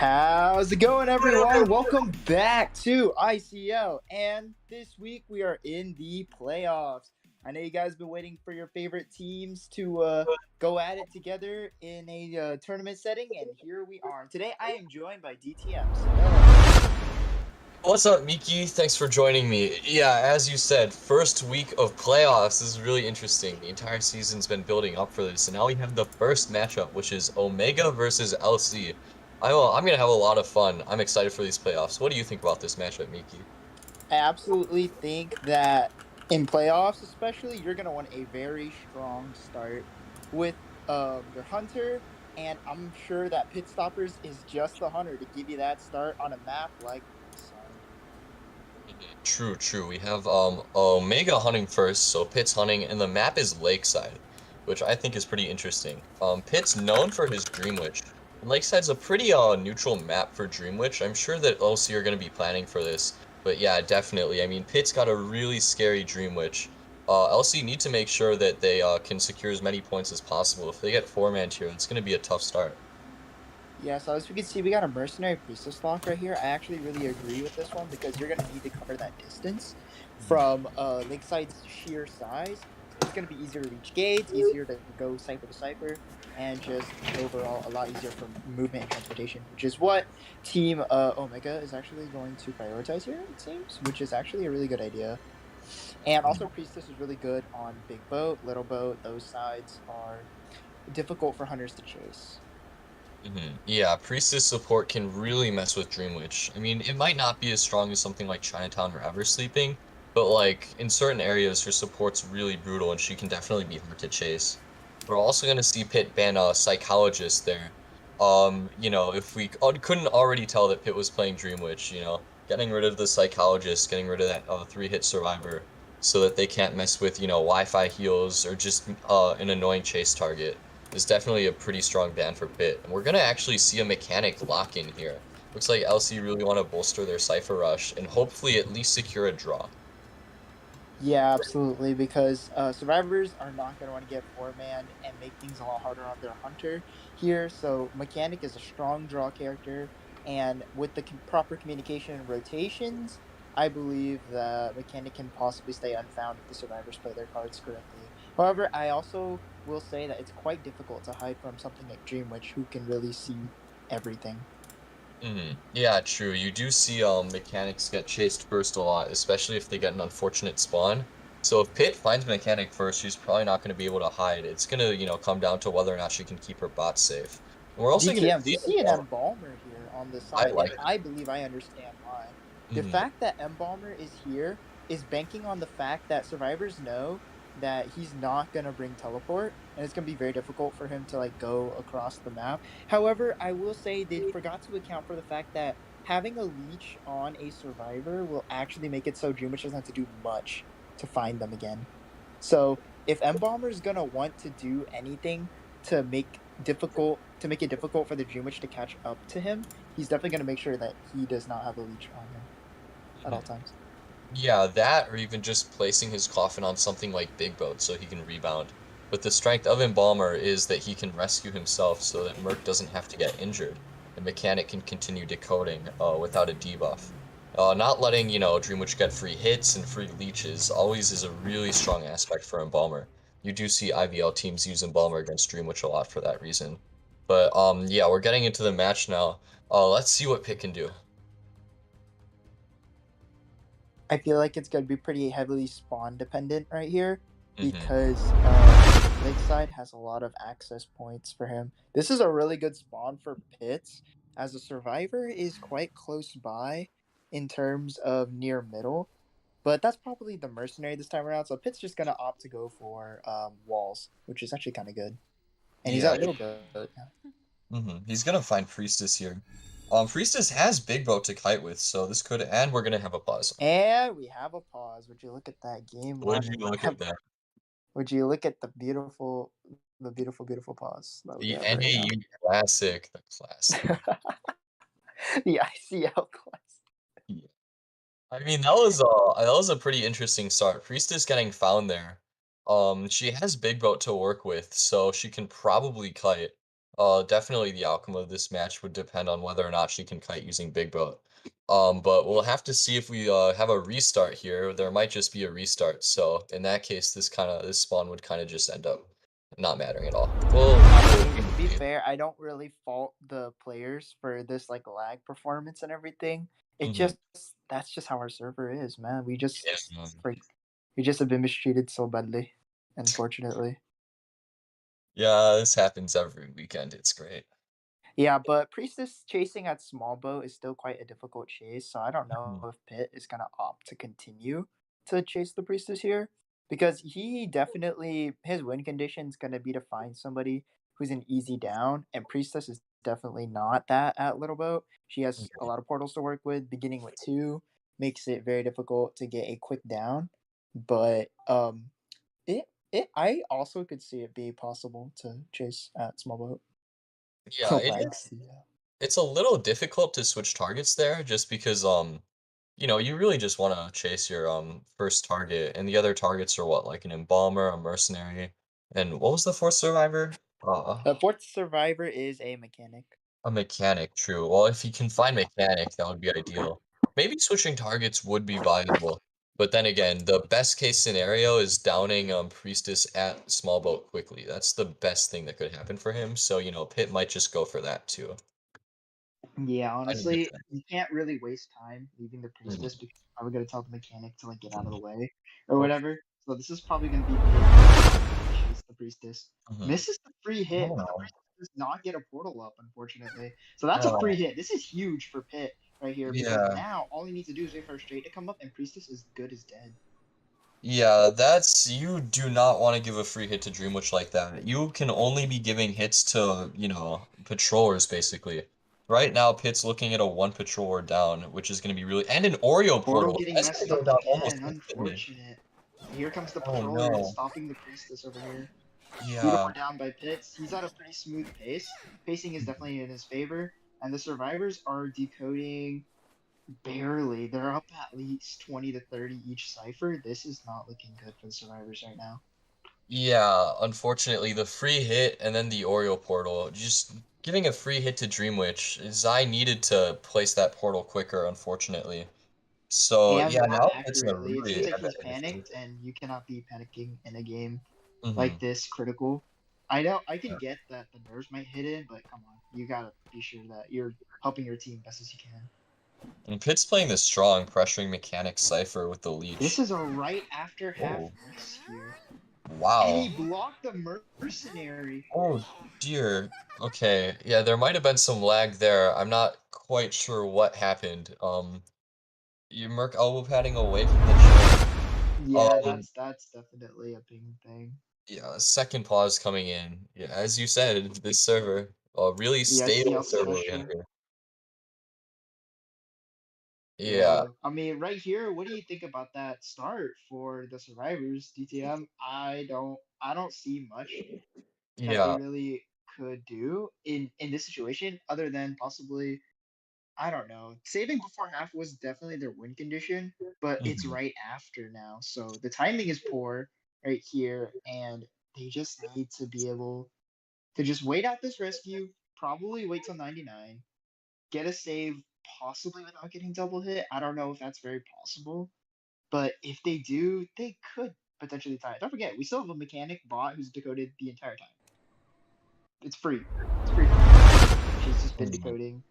How's it going, everyone? Welcome back to ICL. And this week we are in the playoffs. I know you guys been waiting for your favorite teams to go at it together in a tournament setting, and here we are. Today I am joined by DTM. What's up, Miki? Thanks for joining me. Yeah, as you said, first week of playoffs is really interesting. The entire season's been building up for this, and now we have the first matchup, which is Omega versus LC. I'm gonna have a lot of fun. I'm excited for these playoffs. What do you think about this matchup, Miki? I absolutely think that in playoffs, especially, you're gonna want a very strong start with your hunter, and I'm sure that Pit Stoppers is just the hunter to give you that start on a map like Lakeside. True, true. We have Omega hunting first, so Pitt's hunting, and the map is Lakeside, which I think is pretty interesting. Pitt's known for his Dream Witch, and Lakeside's a pretty neutral map for Dream Witch. I'm sure that OC are gonna be planning for this, but yeah, definitely. I mean, Pitt's got a really scary Dream Witch. LC need to make sure that they can secure as many points as possible. If they get four-man here, it's gonna be a tough start. Yeah, so as we can see, we got a Mercenary Priestess lock right here. I actually really agree with this one because you're going to need to cover that distance from Lakeside's sheer size. It's going to be easier to reach gates, easier to go Cipher to Cipher, and just overall a lot easier for movement and transportation, which is what Team Omega is actually going to prioritize here, it seems, which is actually a really good idea. And also, Priestess is really good on Big Boat, Little Boat. Those sides are difficult for hunters to chase. Yeah, Priestess support can really mess with Dream Witch. I mean, it might not be as strong as something like Chinatown or Eversleeping, but like in certain areas, her support's really brutal and she can definitely be hard to chase. We're also gonna see Pitt ban a Psychologist there. If we couldn't already tell that Pitt was playing Dream Witch, getting rid of the Psychologist, getting rid of that three-hit Survivor, so that they can't mess with, Wi-Fi heals or just an annoying chase target is definitely a pretty strong ban for Pitt. And we're going to actually see a mechanic lock in here. Looks like LC really want to bolster their Cipher Rush and hopefully at least secure a draw. Yeah, absolutely. Because survivors are not going to want to get four man and make things a lot harder on their hunter here. So mechanic is a strong draw character, and with the proper communication and rotations, I believe that mechanic can possibly stay unfound if the survivors play their cards correctly. However, I also will say that it's quite difficult to hide from something like Dream Witch, who can really see everything. Yeah, true. You do see mechanics get chased first a lot, especially if they get an unfortunate spawn. So if Pitt finds mechanic first, she's probably not going to be able to hide. It's going to, come down to whether or not she can keep her bots safe. And we're also going to DTM, we see see an Embalmer here on the I side, and like I believe I understand why. The it. fact that Embalmer is here is banking on the fact that survivors know that he's not gonna bring teleport, and it's gonna be very difficult for him to like go across the map. However, I will say they forgot to account for the fact that having a leech on a survivor will actually make it so Dreamwitch doesn't have to do much to find them again. So if Embalmer is gonna want to do anything to make it difficult for the Dream Witch to catch up to him, he's definitely gonna make sure that he does not have a leech on him at all times. Yeah, that or even just placing his coffin on something like Big Boat so he can rebound. But the strength of Embalmer is that he can rescue himself so that Merc doesn't have to get injured. The mechanic can continue decoding without a debuff. Not letting, Dreamwitch get free hits and free leeches always is a really strong aspect for Embalmer. You do see IVL teams use Embalmer against Dreamwitch a lot for that reason. But yeah, we're getting into the match now. Let's see what Pitt can do. I feel like it's gonna be pretty heavily spawn dependent right here hmm because Lakeside has a lot of access points for him. This is a really good spawn for Pitts, as a survivor is quite close by in terms of near middle. But that's probably the mercenary this time around. So Pitt's just gonna opt to go for walls, which is actually kind of good. And he's Yeah, at little boat. He's gonna find Priestess here. Priestess has Big Boat to kite with, so this could, and we're gonna have a pause. And we have a pause. Would you look at that game Would one you look at map? that? Would you look at the beautiful pause that we The have right now? NAU Classic, the classic. The ICL class. Yeah. I mean, that was a pretty interesting start. Priestess getting found there. She has Big Boat to work with, so she can probably kite. Definitely the outcome of this match would depend on whether or not she can kite using Big Boat. But we'll have to see if we have a restart here. There might just be a restart. So in that case, this spawn would kind of just end up not mattering at all. I We'll mean, wait to and be see. fair, I don't really fault the players for this like lag performance and everything. It Mhm. just that's just how our server is, man. Yeah, Like we just have been mistreated so badly, unfortunately. yeah, this happens every weekend. It's great. Yeah, but Priestess chasing at small boat is still quite a difficult chase, so I don't know Mhm. if Pitt is gonna opt to continue to chase the Priestess here. Because he definitely his win condition is gonna be to find somebody who's an easy down, and Priestess is definitely not that at Little Boat. She has a lot of portals to work with, beginning with two, makes it very difficult to get a quick down. But it I also could see it be possible to chase at small boat. Yeah, it Legs, is. yeah. It's a little difficult to switch targets there just because you really just want to chase your first target and the other targets are what, like an embalmer, a mercenary, and what was the fourth survivor? The fourth survivor is a mechanic. A mechanic, true. Well, if you can find mechanic, that would be ideal. Maybe switching targets would be viable. But then again, the best case scenario is downing Priestess at small boat quickly. That's the best thing that could happen for him. So, Pit might just go for that too. Yeah, I don't get honestly, that. you can't really waste time leaving the priestess Mhm, because you're probably gonna tell the mechanic to like get out of the way or okay. whatever. So this is probably gonna be Pit trying to chase the priestess. Mhm. Misses the free hit, but the Oh, priestess does not get a portal up, unfortunately. So that's a free oh, hit. This is huge for Pit right here because yeah. now all he needs to do is wait for a straight to come up, and priestess is good as dead. Yeah, you do not want to give a free hit to Dreamwitch like that. You can only be giving hits to, patrollers basically. Right now, Pit's looking at a one patroller down, which is going to be really, and an Oreo Portal portal. getting That's going messed to go up down almost again. instantly. Unfortunate. Here comes the Oh patroller no. stopping the priestess over here. Yeah. Beautiful down by Pitts. He's at a pretty smooth pace. Pacing is definitely in his favor. And the survivors are decoding barely. They're up at least 20 to 30 each cipher. This is not looking good for the survivors right now. Yeah, unfortunately, the free hit and then the Oreo portal, just giving a free hit to Dreamwitch, Zai needed to place that portal quicker, unfortunately. So, And yeah, not now Pit's in a accurately. It seems really like he's advantageous panicked, and you cannot be panicking in a game like position. this critical. I know I can get that the nerves might hit in, but come on, you gotta be sure that you're helping your team best as you can. And Pitt's playing this strong, pressuring Mechanic Cipher with the This leech. is a right after half Oh, rescue. And wow. he blocked the mercenary. Oh, dear. Okay, yeah, there might have been some lag there. I'm not quite sure what happened. You Merc elbow padding away from the chair. Yeah, Um, that's definitely a big thing. yeah, second pause coming in. Yeah, as you said, this server, a really The ICL stable server we have special. here. Yeah, Yeah, I mean, right here, what do you think about that start for the survivors, DTM? I don't see much that they yeah. really could do in this situation, other than possibly, I don't know. Saving before half was definitely their win condition, but it's Mhm. right after now. So the timing is poor right here, and they just need to be able to just wait out this rescue, probably wait till 99, get a save, possibly without getting double hit. I don't know if that's very possible, but if they do, they could potentially tie it. Don't forget, we still have a mechanic bot who's decoded the entire time. It's free. It's free for her. She's just been Mhm. decoding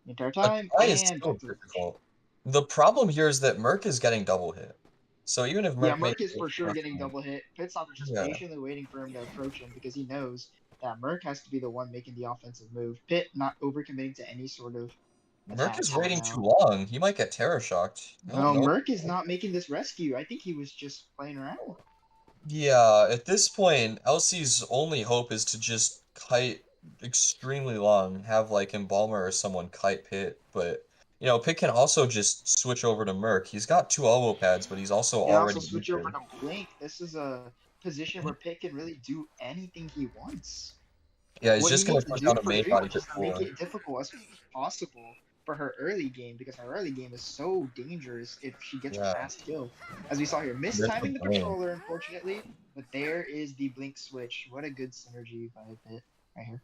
the entire A time try is and still back to the leech. difficult. The problem here is that Merc is getting double hit. So even if Yeah, Merc makes Merc is it for sure tough getting time. double hit. Pitstopper's just Yeah. patiently waiting for him to approach him because he knows that Merc has to be the one making the offensive move. Pitt not overcommitting to any sort of Merc is attacks right waiting too now. long. He might get terror shocked. I don't No, know. Merc is not making this rescue. I think he was just playing around. Yeah, at this point, Elsie's only hope is to just kite extremely long, have like Embalmer or someone kite Pit, but Pit can also just switch over to Merc. He's got two elbow pads, but he's also And also already switch over injured. to Blink. This is a position where Pitt can really do anything he wants. Yeah, he's What he just gonna needs to push do out a for main body Dreamwitch to is to make four. it difficult as possible for her early game because her early game is so dangerous if she gets a Yeah, fast kill. As we saw here, there's the mistiming the brain. controller, unfortunately, but there is the blink switch. What a good synergy by Pitt right here.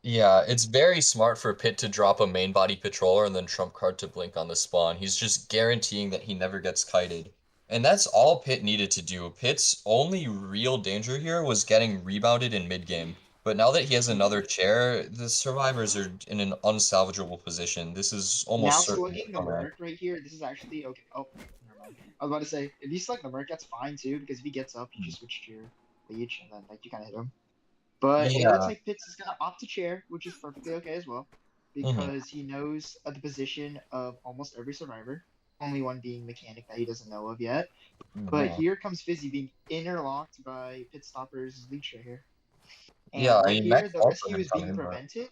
Yeah, it's very smart for Pitt to drop a main body patroller and then trump card to blink on the spawn. He's just guaranteeing that he never gets kited. And that's all Pitt needed to do. Pitt's only real danger here was getting rebounded in mid game. But now that he has another chair, the survivors are in an unsalvageable position. This is Now almost certainly slugging the a comeback. Merc right here, this is actually okay. Oh, never mind. I was about to say, if you select the Merc, that's fine too, because if he gets up, you just switch to your leech, and then like you kind of hit him. But it looks Yeah. like Pitts is gonna opt to chair, which is perfectly okay as well, Hmm. because he knows the position of almost every survivor, only one being mechanic that he doesn't know of yet. But Yeah. here comes Fizzy being interlocked by Pit Stopper's leech right here. Yeah, And I right mean, here, Max the well for rescue him is being coming, but prevented,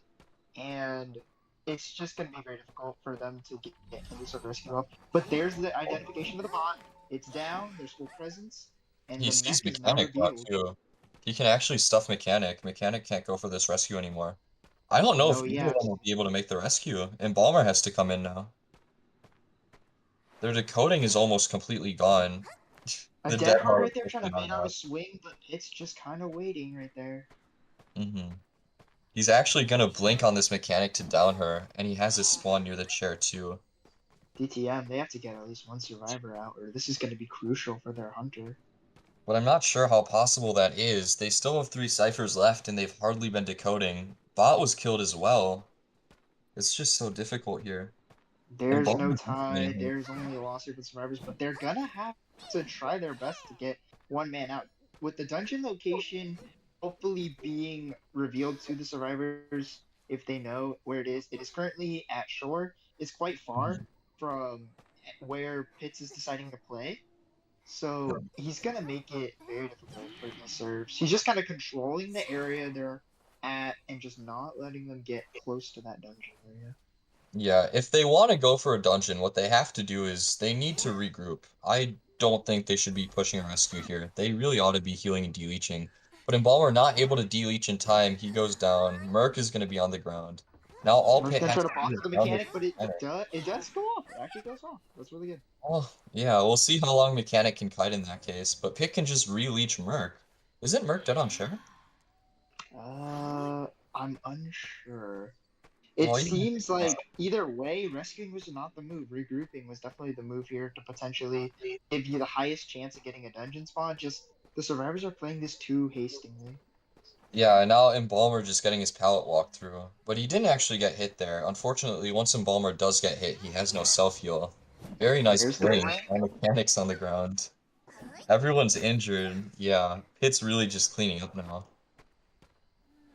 and it's just going to be very difficult for them to get any sort of rescue up. But there's the identification of the bot. It's down. There's full presence, and he the sees mech is now Mechanic bot revealed. too. He can actually stuff Mechanic. Mechanic can't go for this rescue anymore. I don't know if No, either of yeah, them will be able to make the rescue, and Balmer has to come in now. Their decoding is almost completely gone. a The dead dead hard hard right there is trying to definitely bait not out a enough. swing, but it's just kind of waiting right there. Hmm. He's actually gonna blink on this Mechanic to down her, and he has his spawn near the chair too. DTM, they have to get at least one survivor out, or this is going to be crucial for their hunter. But I'm not sure how possible that is. They still have 3 ciphers left, and they've hardly been decoding. Bot was killed as well. It's just so difficult here. And There's no Balmer's tie. winning. There's only a loss here for survivors, but they're gonna have to try their best to get one man out. With the dungeon location hopefully being revealed to the survivors if they know where it is currently at shore. It's quite far from where Pitts is deciding to play. So he's gonna make it very difficult for these serves. He's just kind of controlling the area they're at and just not letting them get close to that dungeon area. Yeah, if they want to go for a dungeon, what they have to do is they need to regroup. I don't think they should be pushing a rescue here. They really ought to be healing and deleaching. But Embalmer not able to deleach in time, he goes down. Merc is going to be on the ground. Now all Merc's Pit gonna try has to to do block is with the down this mechanic, but mechanic. it does go off. It actually goes off. That's really good. Oh, yeah, we'll see how long Mechanic can kite in that case. But Pit can just re-leech Merc. Isn't Merc dead on share? Uh, I'm unsure. It Well, even if seems it is, like either way, rescuing was not the move. Regrouping was definitely the move here to potentially give you the highest chance of getting a dungeon spawn. Just the survivors are playing this too hastily. yeah, now Embalmer just getting his pallet walked through. But he didn't actually get hit there. Unfortunately, once Embalmer does get hit, he has no self-heal. Very nice There's the blink. blink. All mechanics on the ground. Everyone's injured. Yeah, Pit's really just cleaning up now.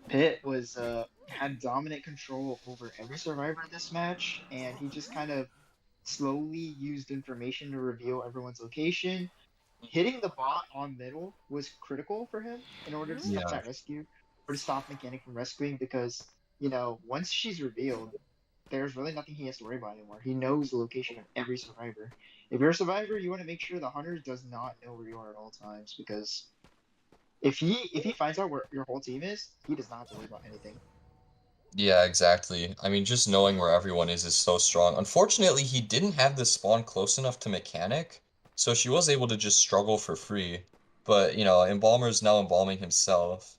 Pitt was had dominant control over every survivor in this match, and he just kind of slowly used information to reveal everyone's location. Hitting the bot on middle was critical for him in order to stop Yeah. that rescue or to stop Mechanic from rescuing because, once she's revealed, there's really nothing he has to worry about anymore. He knows the location of every survivor. If you're a survivor, you want to make sure the hunter does not know where you are at all times because if he finds out where your whole team is, he does not have to worry about anything. Yeah, exactly. I mean, just knowing where everyone is so strong. Unfortunately, he didn't have the spawn close enough to Mechanic, so she was able to just struggle for free. But, Embalmer's now embalming himself.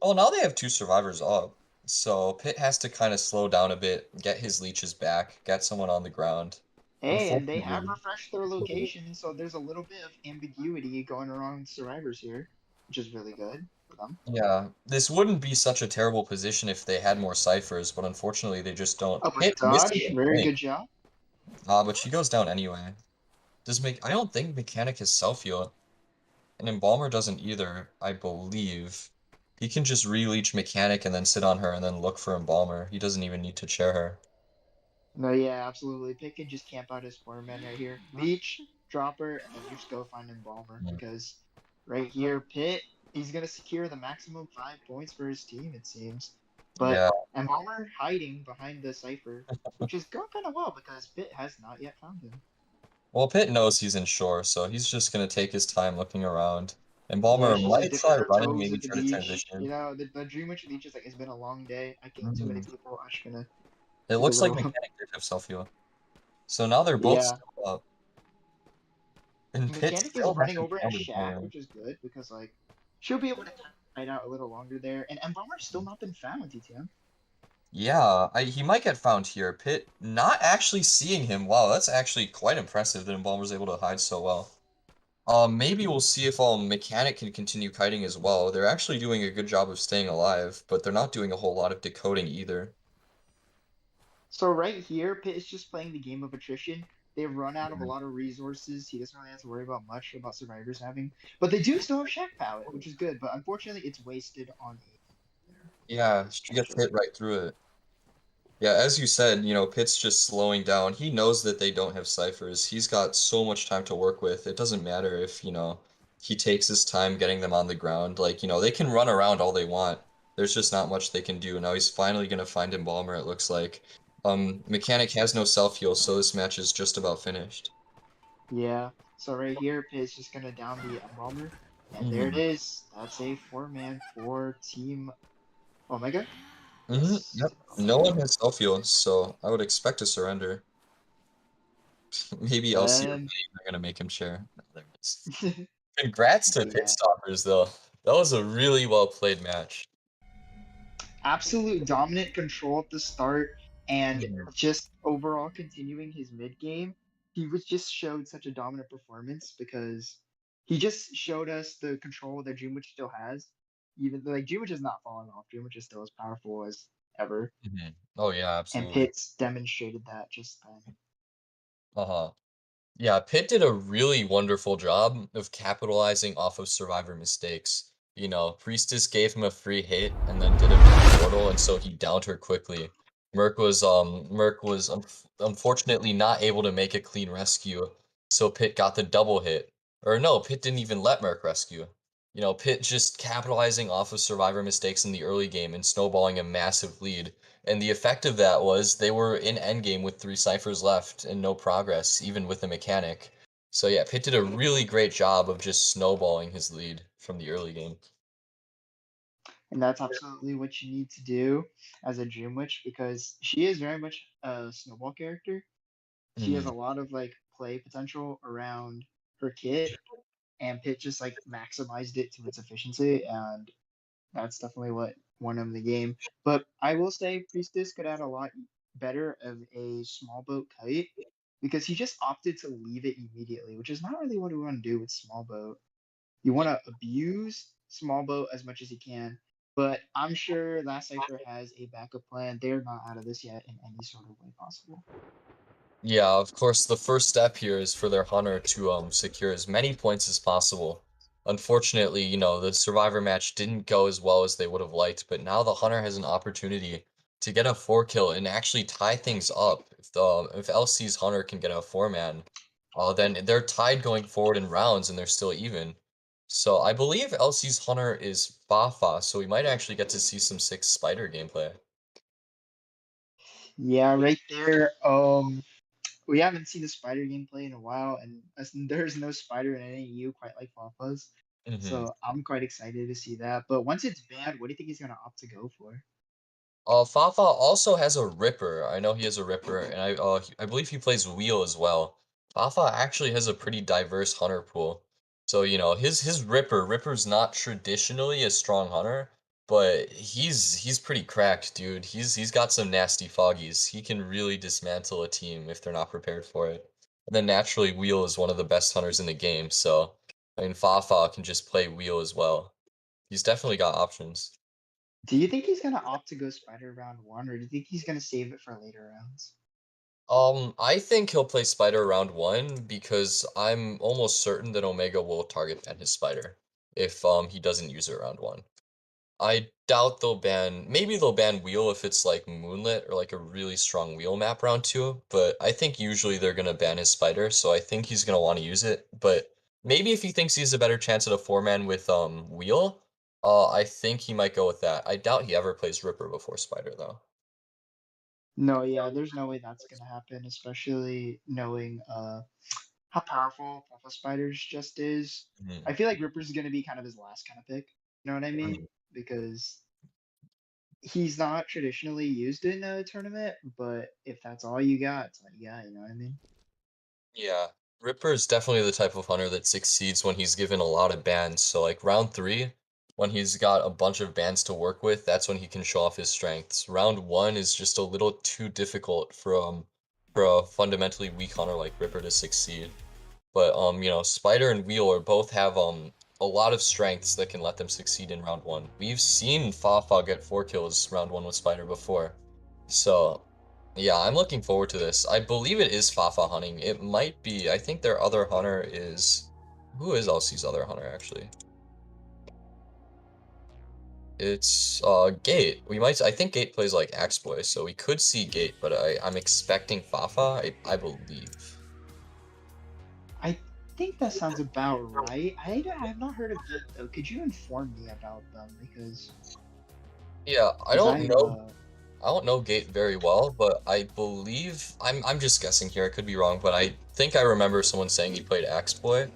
Oh, now they have 2 survivors up. So Pitt has to kind of slow down a bit, get his leeches back, get someone on the ground. Hey, and they have Unfortunately, refreshed their location, so there's a little bit of ambiguity going around with survivors here, which is really good for them. yeah, this wouldn't be such a terrible position if they had more ciphers, but unfortunately they just don't. Up a Pitt misses dodge, the very blink. good job. But she goes down anyway. I don't think Mechanic has self-heal, and Embalmer doesn't either, I believe. He can just re-leech Mechanic and then sit on her and then look for Embalmer. He doesn't even need to chair her. No, yeah, absolutely. Pick and just camp out his 4 men right here. Leech, dropper, and then you just go find Embalmer Mm. because right here, Pitt, he's gonna secure the maximum 5 points for his team, it seems. But Yeah. Embalmer hiding behind the Cipher, which is going kind of well because Pitt has not yet found him. Well, Pitt knows he's in shore, so he's just gonna take his time looking around. And Yeah, Balmer she's just might dipping try her running, toes maybe with the try to leash. transition. The dream witch leash is like it's been a long day. I killed too many Mhm. people. I'm just gonna It take a looks like little. Mechanic did have self-heal. So now they're both Yeah, still up. And Pitt Mechanic is still running hasn't over a found his shack, Balmer. which is good because like she'll be able to hide out a little longer there. And Embalmer's still not been found, DTM. Yeah, he might get found here. Pitt not actually seeing him. Wow, that's actually quite impressive that Embalm was able to hide so well. Maybe we'll see if Mechanic can continue kiting as well. They're actually doing a good job of staying alive, but they're not doing a whole lot of decoding either. So right here, Pitt is just playing the game of attrition. They've run out of a lot of resources. He doesn't really have to worry about much about survivors having, but they do still have Shack Palette, which is good. But unfortunately, it's wasted on a there, Yeah, she gets hit unfortunately. right through it. Yeah, as you said, Pitt's just slowing down. He knows that they don't have ciphers. He's got so much time to work with. It doesn't matter if, he takes his time getting them on the ground. Like, they can run around all they want. There's just not much they can do. Now he's finally gonna find Embalmer, it looks like. Mechanic has no self-heal, so this match is just about finished. Yeah. So right here, Pitt is just gonna down the Embalmer, and there it Mm-hmm. is. That's a four-man for Team Omega. Mm-hmm. Yes, Yep. Team No one Omega. has self-heal, so I would expect a surrender. Maybe LC or Um, Wayne are gonna make him share. There it is. Congrats to Pit yeah. Stoppers, though. That was a really well played match. Absolute dominant control at the start and Mhm. just overall continuing his mid game. He was just showed such a dominant performance because he just showed us the control that Dream Witch still has. Even like Dream Witch is not falling off. Dream Witch is still as powerful as ever. Mhm. Oh yeah, And absolutely. Pitts demonstrated that just then. Uh-huh. Yeah, Pitt did a really wonderful job of capitalizing off of Survivor mistakes. Priestess gave him a free hit and then did him to the portal, and so he downed her quickly. Merc was unfortunately not able to make a clean rescue, so Pitt got the double hit. Or no, Pitt didn't even let Merc rescue. Pitt just capitalizing off of Survivor mistakes in the early game and snowballing a massive lead. And the effect of that was they were in endgame with 3 ciphers left and no progress, even with the mechanic. So yeah, Pitt did a really great job of just snowballing his lead from the early game. And that's absolutely what you need to do as a Dream Witch because she is very much a snowball character. She has Hmm. a lot of like play potential around her kit and Pitt just like maximized it to its efficiency, and that's definitely what won him the game. But I will say Priestess could add a lot better of a small boat kite because he just opted to leave it immediately, which is not really what we want to do with small boat. You want to abuse small boat as much as you can, but I'm sure Last Cipher has a backup plan. They're not out of this yet in any sort of way possible. Yeah, of course, the first step here is for their hunter to secure as many points as possible. Unfortunately, the survivor match didn't go as well as they would have liked, but now the hunter has an opportunity to get a 4 kill and actually tie things up. If LC's hunter can get a 4-man, then they're tied going forward in rounds and they're still even. So I believe LC's hunter is Fafa, so we might actually get to see some sick spider gameplay. Yeah, right there. We haven't seen a spider gameplay in a while, and there's no spider in any EU quite like Fafa's. Mhm. So I'm quite excited to see that. But once it's banned, what do you think he's gonna opt to go for? Fafa also has a Ripper. I know he has a Ripper, and I believe he plays Wheel as well. Fafa actually has a pretty diverse hunter pool. So, his Ripper's not traditionally a strong hunter, but he's pretty cracked, dude. He's got some nasty foggies. He can really dismantle a team if they're not prepared for it. And then naturally, Wheel is one of the best hunters in the game, so I mean Fafa can just play Wheel as well. He's definitely got options. Do you think he's gonna opt to go spider round one, or do you think he's gonna save it for later rounds? I think he'll play Spider round one because I'm almost certain that Omega will target ban his Spider if he doesn't use it round one. I doubt maybe they'll ban Wheel if it's like Moonlit or like a really strong Wheel map round two, but I think usually they're gonna ban his Spider, so I think he's gonna want to use it. But maybe if he thinks he has a better chance at a 4-man with Wheel, I think he might go with that. I doubt he ever plays Ripper before Spider though. No, yeah, there's no way that's gonna happen, especially knowing how powerful Fafa Spiders just is. Mhm. I feel like Ripper's gonna be kind of his last kind of pick. You know what I mean? Because he's not traditionally used in a tournament, but if that's all you got, it's all you got. You know what I mean? Yeah, Ripper is definitely the type of hunter that succeeds when he's given a lot of bans. So like round three, When he's got a bunch of bands to work with, that's when he can show off his strengths. Round one is just a little too difficult for a fundamentally weak hunter like Ripper to succeed. But Spider and Wheel are both have a lot of strengths that can let them succeed in round one. We've seen Fafa get 4 kills round one with Spider before. So yeah, I'm looking forward to this. I believe it is Fafa hunting. It might be. I think their other hunter is who is LC's other hunter actually? It's Gate. I think Gate plays like Axboy, so we could see Gate, but I'm expecting Fafa, I believe. I think that sounds about right. I have not heard of it though. Could you inform me about them? Yeah, Because I I don't know Gate very well, but I believe I'm just guessing here, I could be wrong, but I think I remember someone saying he played Axboy.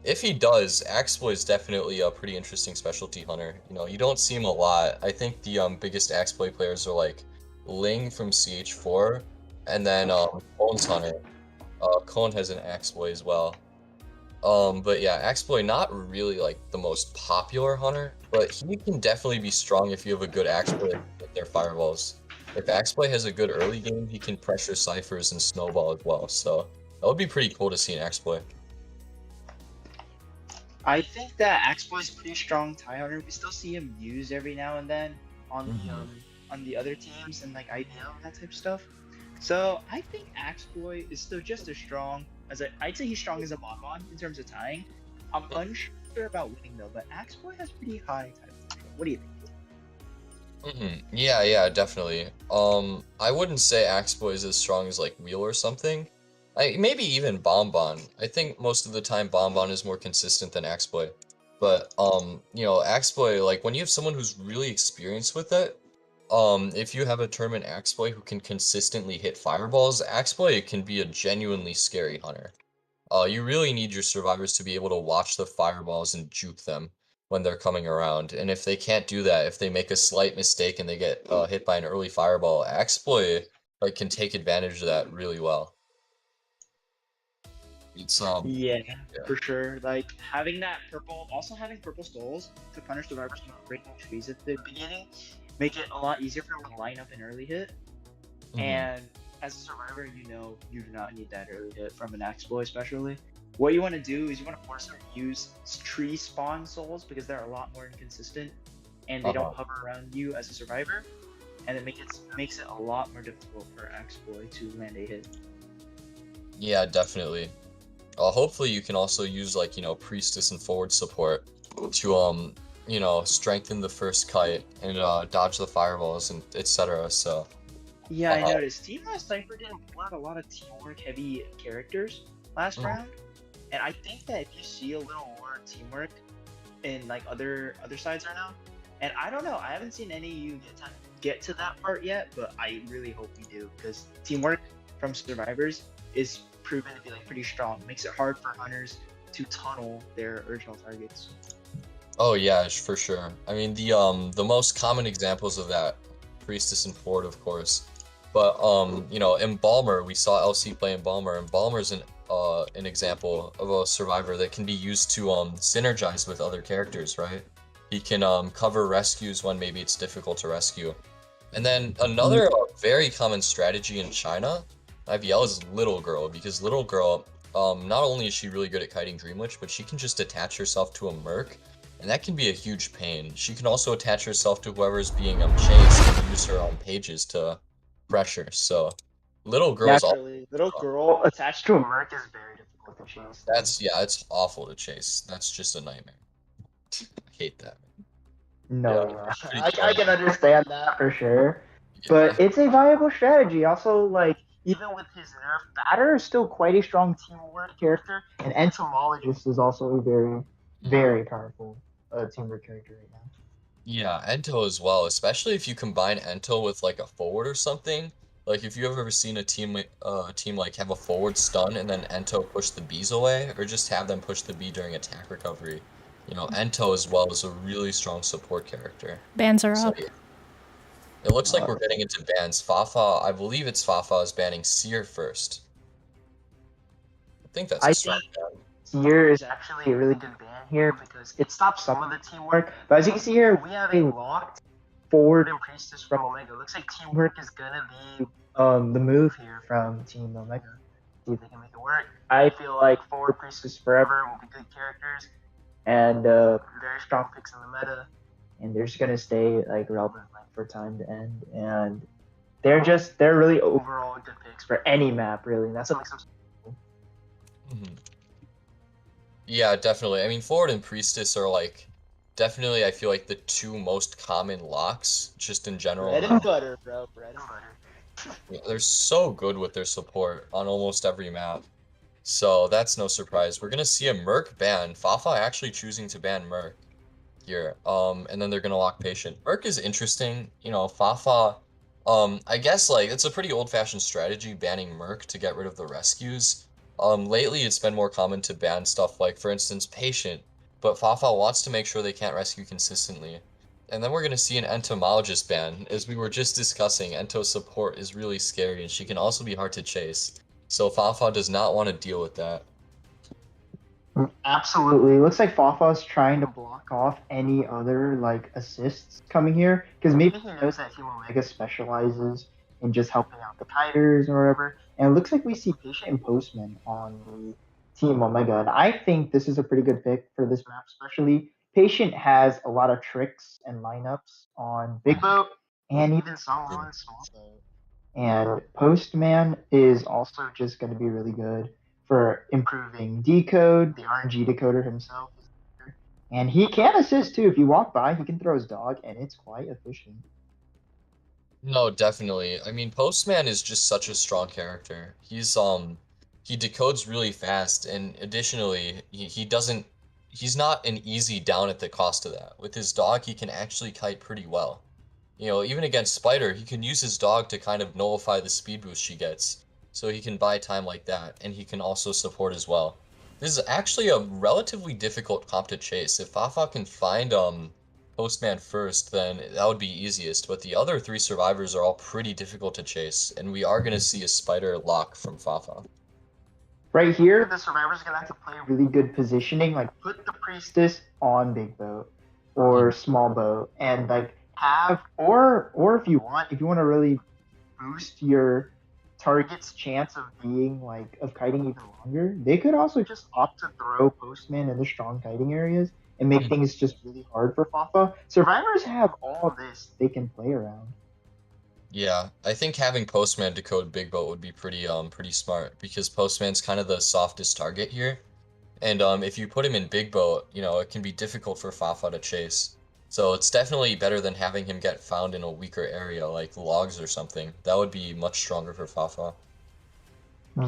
If he does, Axboy is definitely a pretty interesting specialty hunter. You don't see him a lot. I think the biggest Axboy players are like Ling from CH4, and then Cone's hunter. Cone has an Axboy as well. But yeah, Axeboy not really like the most popular hunter, but he can definitely be strong if you have a good Axeboy with their fireballs. If Axeboy has a good early game, he can pressure Ciphers and Snowball as well, so that would be pretty cool to see an Axeboy. I think that Axboy is a pretty strong tie hunter. We still see him used every now and then Hmm. on the other teams and like IPL and that type of stuff. So I think Axboy is still just as strong as I'd say he's strong as a Bonbon in terms of tying. I'm unsure about winning though, but Axboy has pretty high tie potential. What do you think? Yeah, yeah, definitely. I wouldn't say Axeboy is as strong as like Wheel or something. Maybe even Bonbon. I think most of the time Bonbon is more consistent than Axeboy. But Axeboy, like when you have someone who's really experienced with it, if you have a tournament Axeboy who can consistently hit fireballs, Axeboy can be a genuinely scary hunter. You really need your survivors to be able to watch the fireballs and juke them when they're coming around. And if they can't do that, if they make a slight mistake and they get hit by an early fireball, Axploit like can take advantage of that really well. It's Yeah, yeah. for sure. Like having that purple, also having purple skulls to punish survivors from breaking trees at the beginning, make it a lot easier for them to line up an early hit. Hmm. And as a survivor, you do not need that early hit from an axe boy, especially. What you want to do is you want to force them to use tree spawn souls because they're a lot more inconsistent and they don't Uh-huh. hover around you as a survivor, and it makes it a lot more difficult for axe boy to land a hit. Yeah, definitely. Hopefully you can also use like, Priestess and forward support to strengthen the first kite and dodge the fireballs and etc. So Yeah, I uh, noticed. Team Last Cipher didn't pull out a lot of teamwork heavy characters last mhm. round, and I think that if you see a little more teamwork in like other sides right now, and I don't know, I haven't seen any of you get to that part yet, but I really hope we do because teamwork from survivors is proven to be like pretty strong. Makes it hard for hunters to tunnel their original targets. Oh yeah, for sure. I mean the most common examples of that, Priestess and Ford, of course. But Embalmer, we saw LC play Embalmer. Embalmer's an example of a survivor that can be used to synergize with other characters, right? He can cover rescues when maybe it's difficult to rescue. And then another very common strategy in China, IVL, is Little Girl, because Little Girl, not only is she really good at kiting Dream Witch, but she can just attach herself to a Merc, and that can be a huge pain. She can also attach herself to whoever's being chased and use her pages to pressure. So Little Girl's all Naturally, little girl attached to a merc is very difficult to chase, though. that's yeah, it's awful to chase. That's just a nightmare. I hate that. No, Yeah, yeah. pretty I killing. can understand that for sure. Yeah. But it's a viable strategy. Also, like, even with his nerf, Batter is still quite a strong teamwork character, and Entomologist is also a very powerful teamwork character right now. Yeah, Ento as well, especially if you combine Ento with like a forward or something. Like if you've ever seen a team like have a forward stun and then Ento push the bees away, or just have them push the bee during attack recovery. Ento as well is a really strong support character. Bands are So up. yeah, it looks like Uh, we're getting into bans. Fafa, I believe it's Fafa is banning Seer first. I think that's a I strong think ban. Seer is actually a really good ban here because it stops some of the teamwork. But as you can see here, we have a locked forward and priestess from Omega. Looks like teamwork is gonna be the move here from Team Omega. See if they can make it work. I feel like forward priestess forever will be good characters and very strong picks in the meta, and they're just gonna stay like relevant like for time to end. And they're really overall good picks for any map really. And that's what makes them so cool. Mhm. Yeah, definitely. I mean, Forward and Priestess are like definitely I feel like the two most common locks just in general Bread in the and game. butter, bro. Bread and butter. Yeah, they're so good with their support on almost every map. So that's no surprise. We're gonna see a Merc ban. Fafa actually choosing to ban Merc here. And then they're gonna lock Patient. Merc is interesting. You know, Fafa, I guess like it's a pretty old-fashioned strategy banning Merc to get rid of the rescues. Lately it's been more common to ban stuff like, for instance, Patient, but Fafa wants to make sure they can't rescue consistently. And then we're gonna see an entomologist ban. As we were just discussing, Ento support is really scary and she can also be hard to chase. So Fafa does not want to deal with that. Absolutely. It looks like Fafa's trying to block off any other like assists coming here because maybe he knows that Team Omega specializes in just helping out the kiters or whatever. And it looks like we see Patient and Postman on the Team Omega, and I think this is a pretty good pick for this map, especially. Patient has a lot of tricks and lineups on Big Boat and even some on Small Boat. And Postman is also just going to be really good for improving decode. The RNG decoder himself is there. And he can assist too. If you walk by, he can throw his dog, and it's quite efficient. No, definitely. I mean, Postman is just such a strong character. He decodes really fast, and additionally, he doesn't he's not an easy down at the cost of that. With his dog, he can actually kite pretty well. You know, even against Spider, he can use his dog to kind of nullify the speed boost she gets. So he can buy time like that, and he can also support as well. This is actually a relatively difficult comp to chase. If Fafa can find Postman first, then that would be easiest. But the other three survivors are all pretty difficult to chase, and we are going to see a Spider lock from Fafa. Right here, the survivor's gonna have to play really good positioning, like put the priestess on big boat or Mhm. small boat, and like have or if you want to really boost your target's chance of being like of kiting even longer, they could also just opt to throw postman in the strong kiting areas and make Mhm. things just really hard for Fafa. Survivors have all this they can play around. Yeah, I think having Postman decode Big Boat would be pretty smart because Postman's kind of the softest target here. And if you put him in Big Boat, you know, it can be difficult for Fafa to chase. So it's definitely better than having him get found in a weaker area like logs or something. That would be much stronger for Fafa.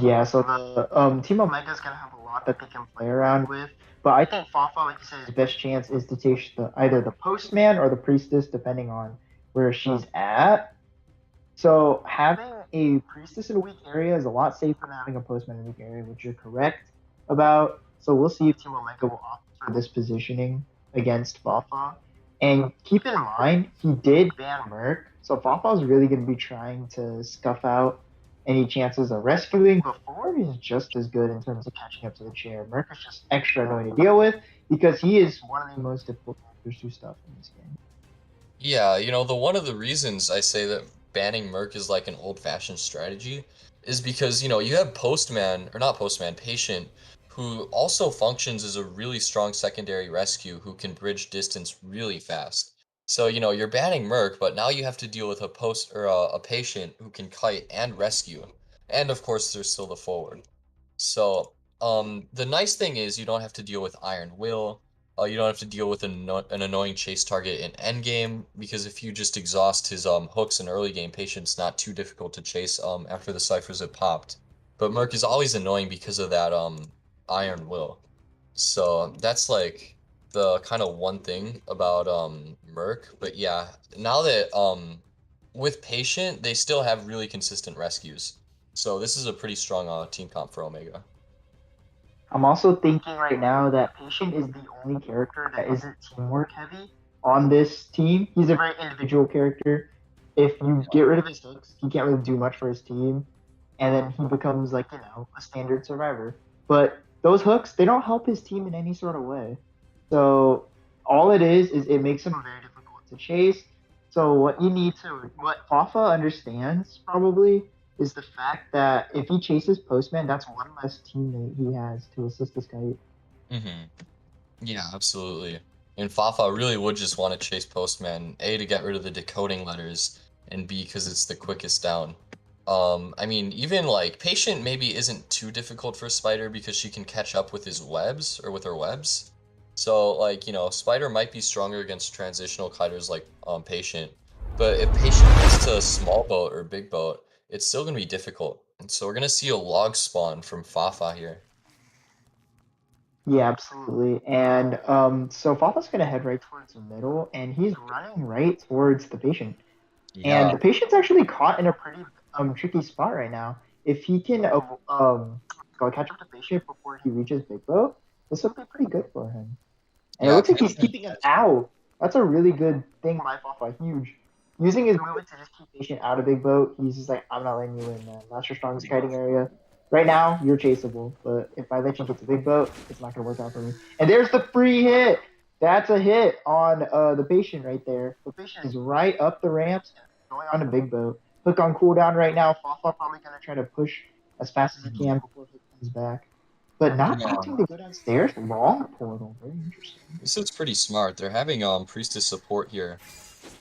Yeah, so the Team Omega's gonna have a lot that they can play around with. But I think Fafa, like you said, his best chance is to take either the Postman or the Priestess, depending on where she's at. So having a Priestess in a weak area is a lot safer than having a Postman in a weak area, which you're correct about. So we'll see if Team Omega will opt for this positioning against Fafa. And keep in mind, he did ban Merc, so Fafa is really going to be trying to scuff out any chances of rescuing. But Ford is just as good in terms of catching up to the chair. Merc is just extra annoying to deal with because he is one of the most difficult characters to stuff in this game. Yeah, you know, the one of the reasons I say that banning Merc is like an old-fashioned strategy is because, you know, you have Postman, or not Postman, Patient, who also functions as a really strong secondary rescue who can bridge distance really fast. So, you know, you're banning Merc, but now you have to deal with a Patient who can kite and rescue. And of course, there's still the forward. So, the nice thing is you don't have to deal with Iron Will. You don't have to deal with an annoying chase target in endgame because if you just exhaust his hooks in early game, Patient's not too difficult to chase after the ciphers have popped. But Merc is always annoying because of that Iron Will. So that's like the kind of one thing about Merc. But yeah, now that with Patient, they still have really consistent rescues. So this is a pretty strong team comp for Omega. I'm also thinking right now that Patient is the only character that isn't teamwork heavy on this team. He's a very individual character. If you get rid of his hooks, he can't really do much for his team, and then he becomes like a standard survivor. But those hooks, they don't help his team in any sort of way. So all it is it makes him very difficult to chase. So what Fafa understands probably is the fact that if he chases Postman, that's one less teammate he has to assist his kite. Mm-hmm. Yeah, absolutely. And Fafa really would just want to chase Postman, A, to get rid of the decoding letters, and B, because it's the quickest down. I mean, even like Patient maybe isn't too difficult for Spider because she can catch up with his webs or with her webs. So like, Spider might be stronger against transitional kiters like Patient. But if Patient gets to a small boat or big boat, it's still gonna be difficult. And so we're gonna see a log spawn from Fafa here. Yeah, absolutely. And so Fafa's gonna head right towards the middle, and he's running right towards the patient. And Yeah. the patient's actually caught in a pretty tricky spot right now. If he can go catch up to patient before he reaches Big Boat, this would be pretty good for him. And it Yeah, looks like kind he's of. keeping him out. That's a really good thing by Fafa. Huge. Using his movement to just keep patient out of Big Boat. He's just like, I'm not letting you in, man. That's your strongest kiting area. Right now, you're chaseable, but if I let you get to Big Boat, it's not gonna work out for me. And there's the free hit. That's a hit on the patient right there. The patient is right up the ramps and going on to Big Boat. Hook on cooldown right now. Fafa probably gonna try to push as fast as he can before Hook comes back. But not Yeah. opting to go downstairs. Long portal. Very interesting. This is pretty smart. They're having Priestess support here.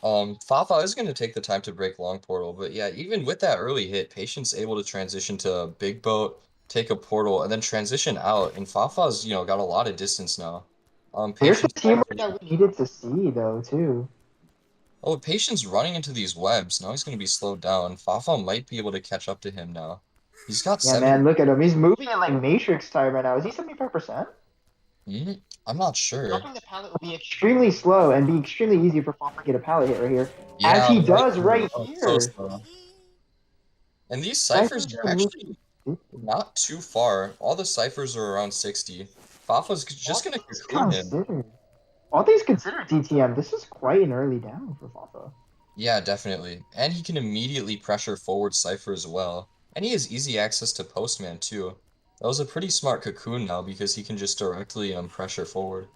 Fafa is going to take the time to break long portal, but yeah, even with that early hit, Patient's able to transition to a big boat, take a portal, and then transition out. And Fafa's, got a lot of distance now. There's the Patient's teamwork that we needed to see, though, too. Patient's running into these webs. Now he's going to be slowed down. Fafa might be able to catch up to him now. He's got Yeah, 70. man, look at him. He's moving in like Matrix time right now. Is he 75%? I'm not sure. Dropping the pallet will be extremely slow and be extremely easy for Fafa to get a pallet hit right here, as Yeah, he right. does right Oh, so here. slow. And these ciphers Cypher's are been actually moving. not too far. All the ciphers are around 60. Fafa's All just gonna things cocoon him. considered. All things considered, DTM, this is quite an early down for Fafa. Yeah, definitely. And he can immediately pressure forward Cipher as well. And he has easy access to Postman too. That was a pretty smart cocoon now because he can just directly pressure forward.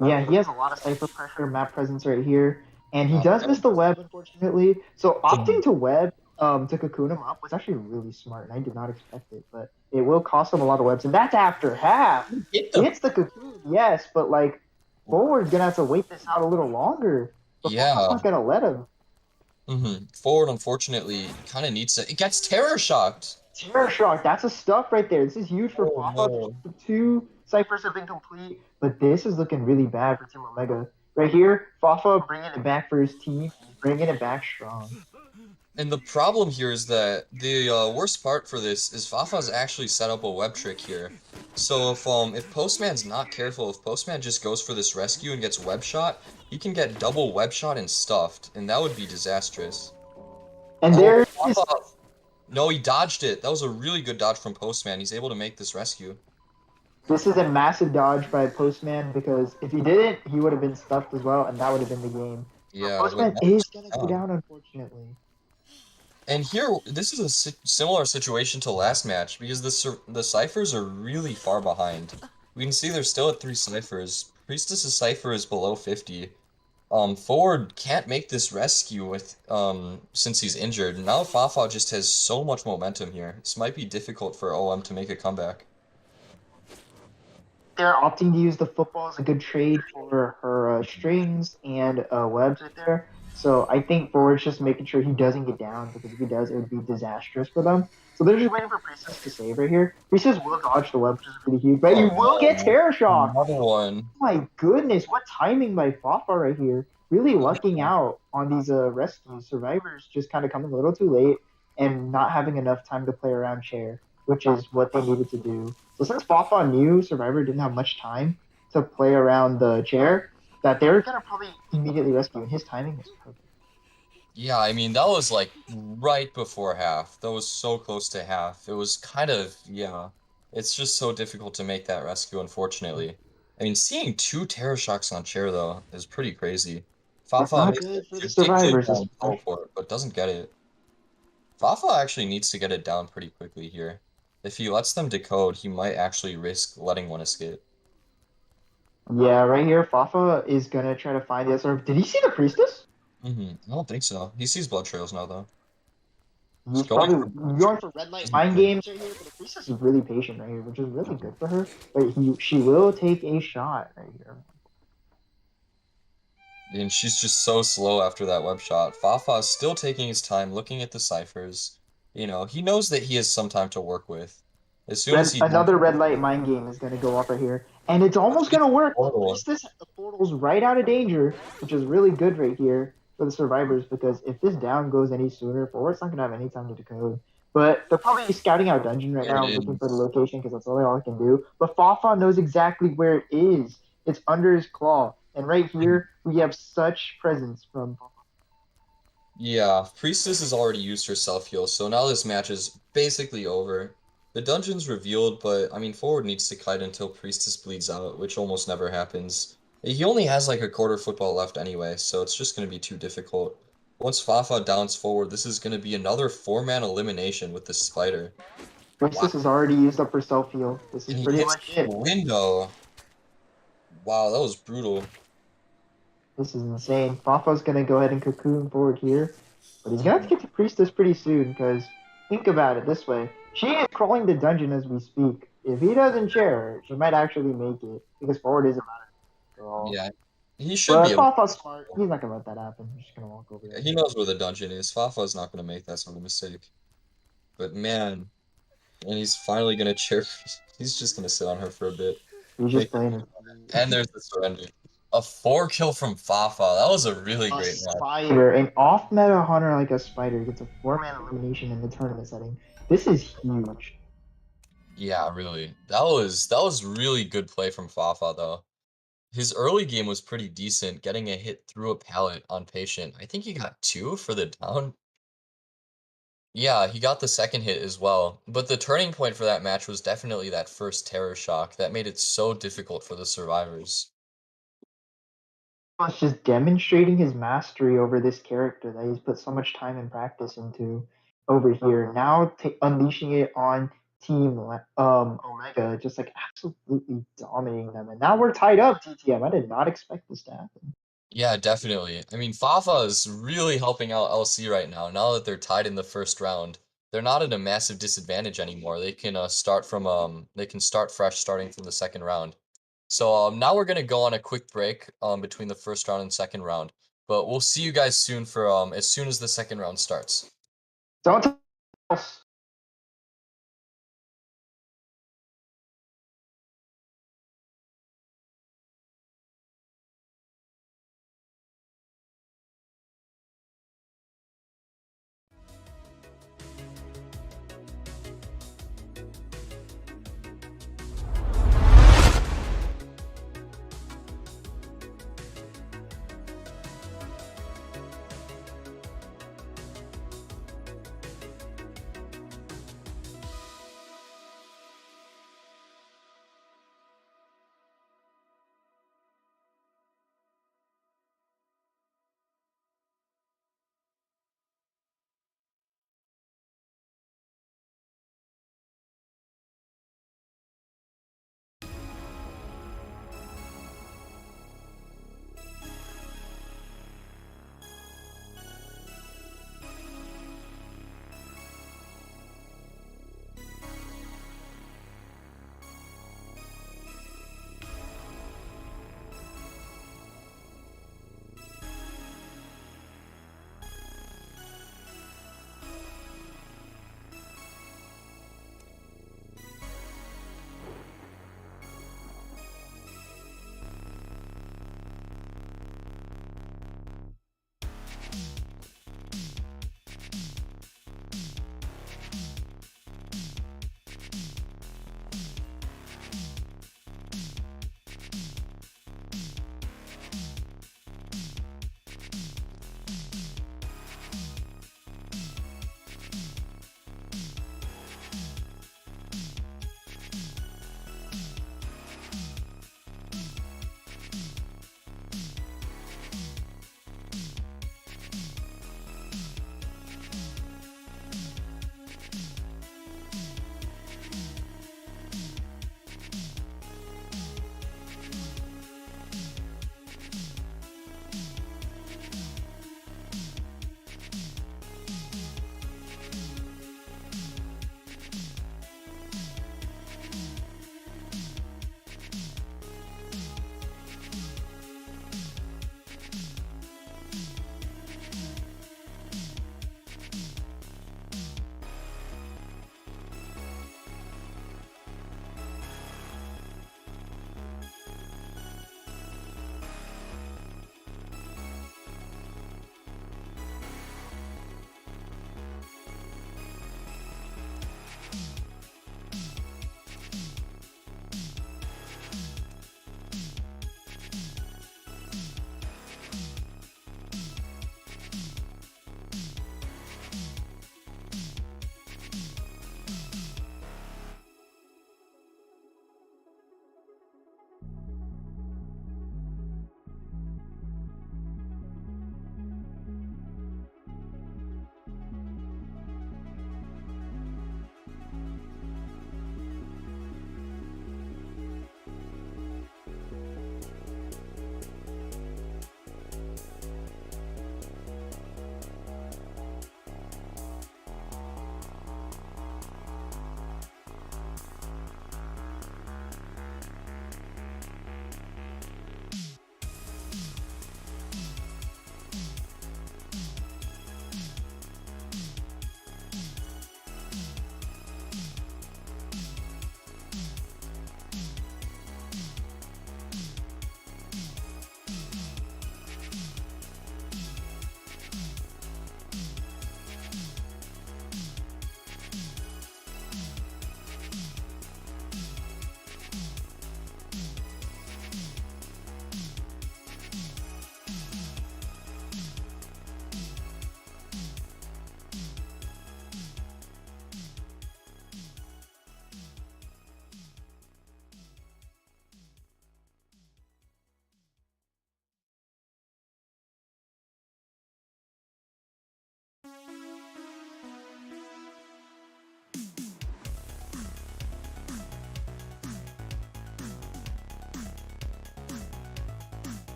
Yeah, he has a lot of Cypher pressure, map presence right here. And he Uh, does miss the web, unfortunately. So Mhm. opting to web to cocoon him up was actually really smart, and I did not expect it. But it will cost him a lot of webs, and that's after half. Hit He the hits the cocoon, yes, but like forward's gonna have to wait this out a little longer. But Falco's Yeah. not gonna let him. Forward unfortunately kind of needs to. It gets terror shocked. Terror shock, that's a stuff right there. This is huge for Oh Fafa. no. The two ciphers have been complete, but this is looking really bad for Team Omega. Right here, Fafa bringing it back for his team, bringing it back strong. And the problem here is that the worst part for this is Fafa's actually set up a web trick here. So if Postman's not careful, if Postman just goes for this rescue and gets web shot, he can get double web shot and stuffed, and that would be disastrous. And Oh, there is Fafa! No, he dodged it. That was a really good dodge from Postman. He's able to make this rescue. this is a massive dodge by Postman because if he didn't, he would have been stuffed as well, and that would have been the game. But Yeah, but Postman is gonna go down, unfortunately. And here, this is a similar situation to last match because the ciphers are really far behind. We can see they're still at 3 ciphers. Priestess's cipher is below 50. Forward can't make this rescue with since he's injured. Now Fafa just has so much momentum here. This might be difficult for OM to make a comeback. They're opting to use the football as a good trade for her strings and webs right there. So I think Forward's just making sure he doesn't get down because if he does, it would be disastrous for them. So they're just waiting for Priestess to save right here. Priestess will dodge the web, which is really huge, but he will get Terror Shock. Another one. Oh my goodness, what timing by Fafa right here. Really lucking out on these rescues. Survivors just kind of coming a little too late and not having enough time to play around chair, which is what they needed to do. So since Fafa knew Survivor didn't have much time to play around the chair, that they were gonna probably immediately rescue, and his timing was perfect. Yeah, I mean, that was like right before half. That was so close to half. It was kind of, yeah. It's just so difficult to make that rescue, unfortunately. I mean, seeing 2 terror shocks on chair, though, is pretty crazy. That's Fafa not makes good for a the ridiculous survivors, especially. teleport, but doesn't get it. Fafa actually needs to get it down pretty quickly here. If he lets them decode, he might actually risk letting one escape. Yeah, right here, Fafa is gonna try to find the other. Did he see the priestess? I don't think so. He sees blood trails now, though. He's He's going probably for going for red light mind games right here, but the priestess is really patient right here, which is really good for her. But she will take a shot right here. and she's just so slow after that web shot. Fafa is still taking his time looking at the ciphers. You know, he knows that he has some time to work with. As soon as he does, Another red light mind game is going to go off right here, and it's almost going to work. The portal. priestess, the portal's right out of danger, which is really good right here for the survivors because if this down goes any sooner, Forward's not going to have any time to decode. But they're probably scouting out dungeon right There it now, looking for the is. location because that's all they all can do. But Fafa knows exactly where it is. It's under his claw, and right here we have such presence from. Yeah, Priestess has already used her self-heal, so now this match is basically over. The dungeon's revealed, but I mean, Forward needs to kite until Priestess bleeds out, which almost never happens. He only has like a quarter football left anyway, so it's just going to be too difficult. Once Fafa downs Forward, this is going to be another 4-man elimination with the spider. Priestess has Wow, already used up her self heal. This is and he pretty hits much the it. window. Wow, that was brutal. This is insane. Fafa's gonna go ahead and cocoon forward here, but he's gonna have to Mhm. get to Priestess pretty soon because think about it this way: she is crawling the dungeon as we speak. If he doesn't share her, she might actually make it because forward is about it after all. Yeah, he should be But able Fafa's smart. He's not gonna let that happen. He's just gonna walk over to. there. He knows where the dungeon is. Fafa's not going to make that sort of mistake. But man. And he's finally gonna cheer. He's just gonna sit on her for a bit. He's Make just her, playing it. and there's the surrender. A 4 kill from Fafa. That was a really A great match. spider, an off meta hunter like a spider gets a 4-man elimination in the tournament setting. This is huge. Yeah, really. That was really good play from Fafa though. His early game was pretty decent, getting a hit through a pallet on patient. I think he got 2 for the down. Yeah, he got the second hit as well. But the turning point for that match was definitely that first terror shock that made it so difficult for the survivors. Was just demonstrating his mastery over this character that he's put so much time and practice into over here. Now unleashing it on Team Omega, just like absolutely dominating them. And now we're tied up, TTM. I did not expect this to happen. Yeah, definitely. I mean, Fafa is really helping out LC right now that they're tied in the first round. They're not at a massive disadvantage anymore. They can start fresh starting from the second round. So now we're gonna go on a quick break between the first round and second round. But we'll see you guys soon for as soon as the second round starts. Don't tell us.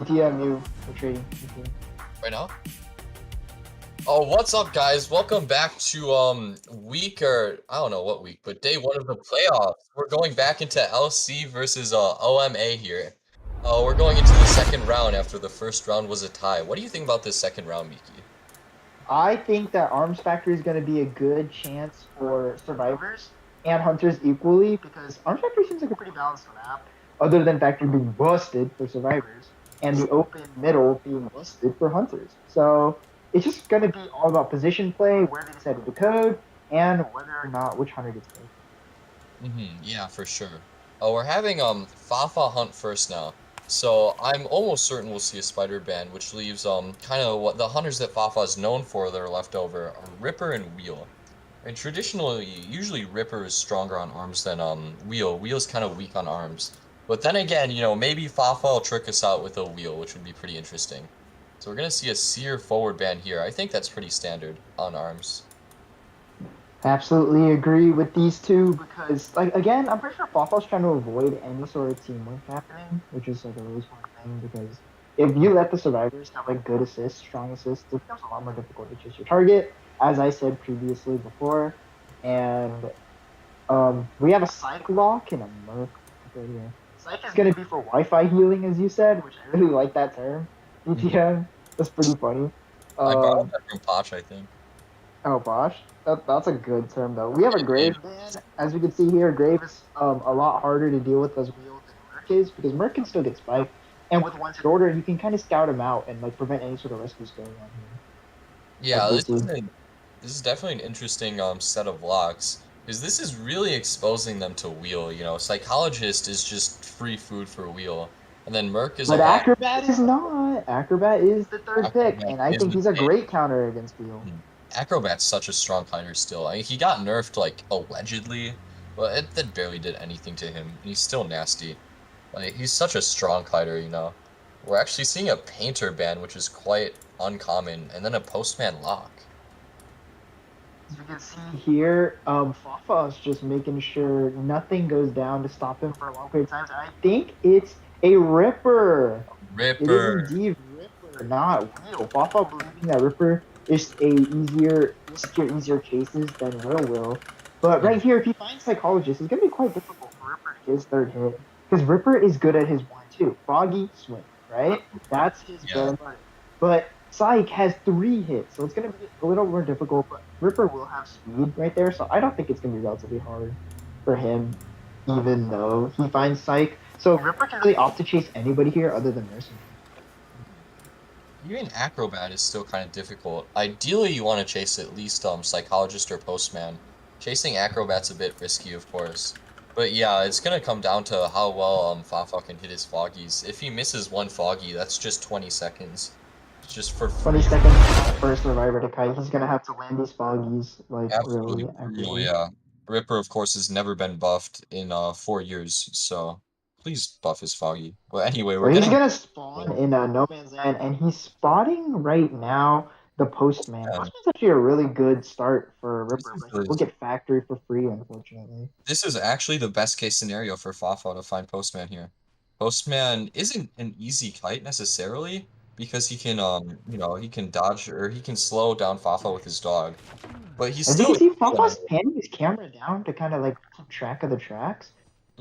TMU for trading. Right now? Oh, what's up, guys? Welcome back to week, or I don't know what week, but day one of the playoffs. We're going back into LC versus OMA here. We're going into the second round after the first round was a tie. What do you think about this second round, Miki? I think that Arms Factory is going to be a good chance for survivors and hunters equally because Arms Factory seems like a pretty balanced map, other than Factory being busted for survivors and the open middle being busted for hunters. So it's just going to be all about position play, where they decide to decode, and whether or not which hunter gets taken. Yeah, for sure. We're having Fafa hunt first now. So I'm almost certain we'll see a spider ban, which leaves kind of what the hunters that Fafa is known for that are left over are Ripper and Wheel. And traditionally, usually Ripper is stronger on arms than Wheel. Wheel's kind of weak on arms. But then again, you know, maybe Fafa will trick us out with a Wheel, which would be pretty interesting. So we're gonna see a Seer forward ban here. I think that's pretty standard on arms. Absolutely agree with these two because, like, again, I'm pretty sure Fafal's trying to avoid any sort of teamwork happening, which is like a really smart thing because if you let the survivors have like good assists, strong assists, it becomes a lot more difficult to chase your target, as I said previously before. And we have a Psych Lock and a Merc right here. Psych is going to be for Wi-Fi healing, as you said, which I really like that term. ETM, that's pretty funny. I borrowed that from Potch, I think. Oh, Bosch. That's a good term, though. We have a Grave ban. As we can see here, Grave is a lot harder to deal with as Wheel than Merc is, because Merc can still get spiked. And with one hit order, you can kind of scout him out and like prevent any sort of rescues going on here. Yeah, this is definitely an interesting set of locks. Because this is really exposing them to Wheel, you know. Psychologist is just free food for Wheel. And then Merc is a But lot. Acrobat is not. Acrobat is the third pick, Acrobat and I is think the he's a pick. great counter against Wheel. Acrobat's such a strong fighter still. I mean, he got nerfed, like, allegedly, but that barely did anything to him. He's still nasty. Like, he's such a strong fighter, you know. We're actually seeing a Painter ban, which is quite uncommon, and then a Postman lock. As we can see here, Fafa is just making sure nothing goes down to stop him for a long period of time. And I think it's a Ripper. It is Ripper. indeed Ripper, not Will. Fafa believing that Ripper is a easier will secure easier chases than Will. But right here, if he finds Psychologist, it's gonna be quite difficult for Ripper to get his third hit. Because Ripper is good at his one too. Foggy swing, right? That's his bread Yeah. and butter. But Psych has 3 hits, so it's gonna be a little more difficult, but Ripper will have speed right there, so I don't think it's gonna be relatively hard for him, even though he finds Psych. So Ripper can really opt to chase anybody here other than Mercenary. Even Acrobat is still kind of difficult. Ideally, you want to chase at least Psychologist or Postman. Chasing Acrobat's a bit risky, of course. But yeah, it's gonna come down to how well Fafa can hit his foggies. If he misses one foggy, that's just 20 seconds. Just for 20 free. seconds for a Survivor to kite. He's gonna have to land these foggies, like, Absolutely really brutal, accurately. yeah. Ripper, of course, has never been buffed in 4 years, so please buff his foggy. But anyway, So we're he's getting gonna spawn in No Man's Land, and he's spotting right now the Postman. yeah, Postman's actually a really good start for this Ripper, is but he the will get Factory for free, unfortunately. This is actually the best case scenario for Fafa to find Postman here. Postman isn't an easy kite necessarily because he can he can dodge or he can slow down Fafa with his dog. But he's As you still can see, gonna Fafa's panning his camera down to kind of like keep track of the tracks.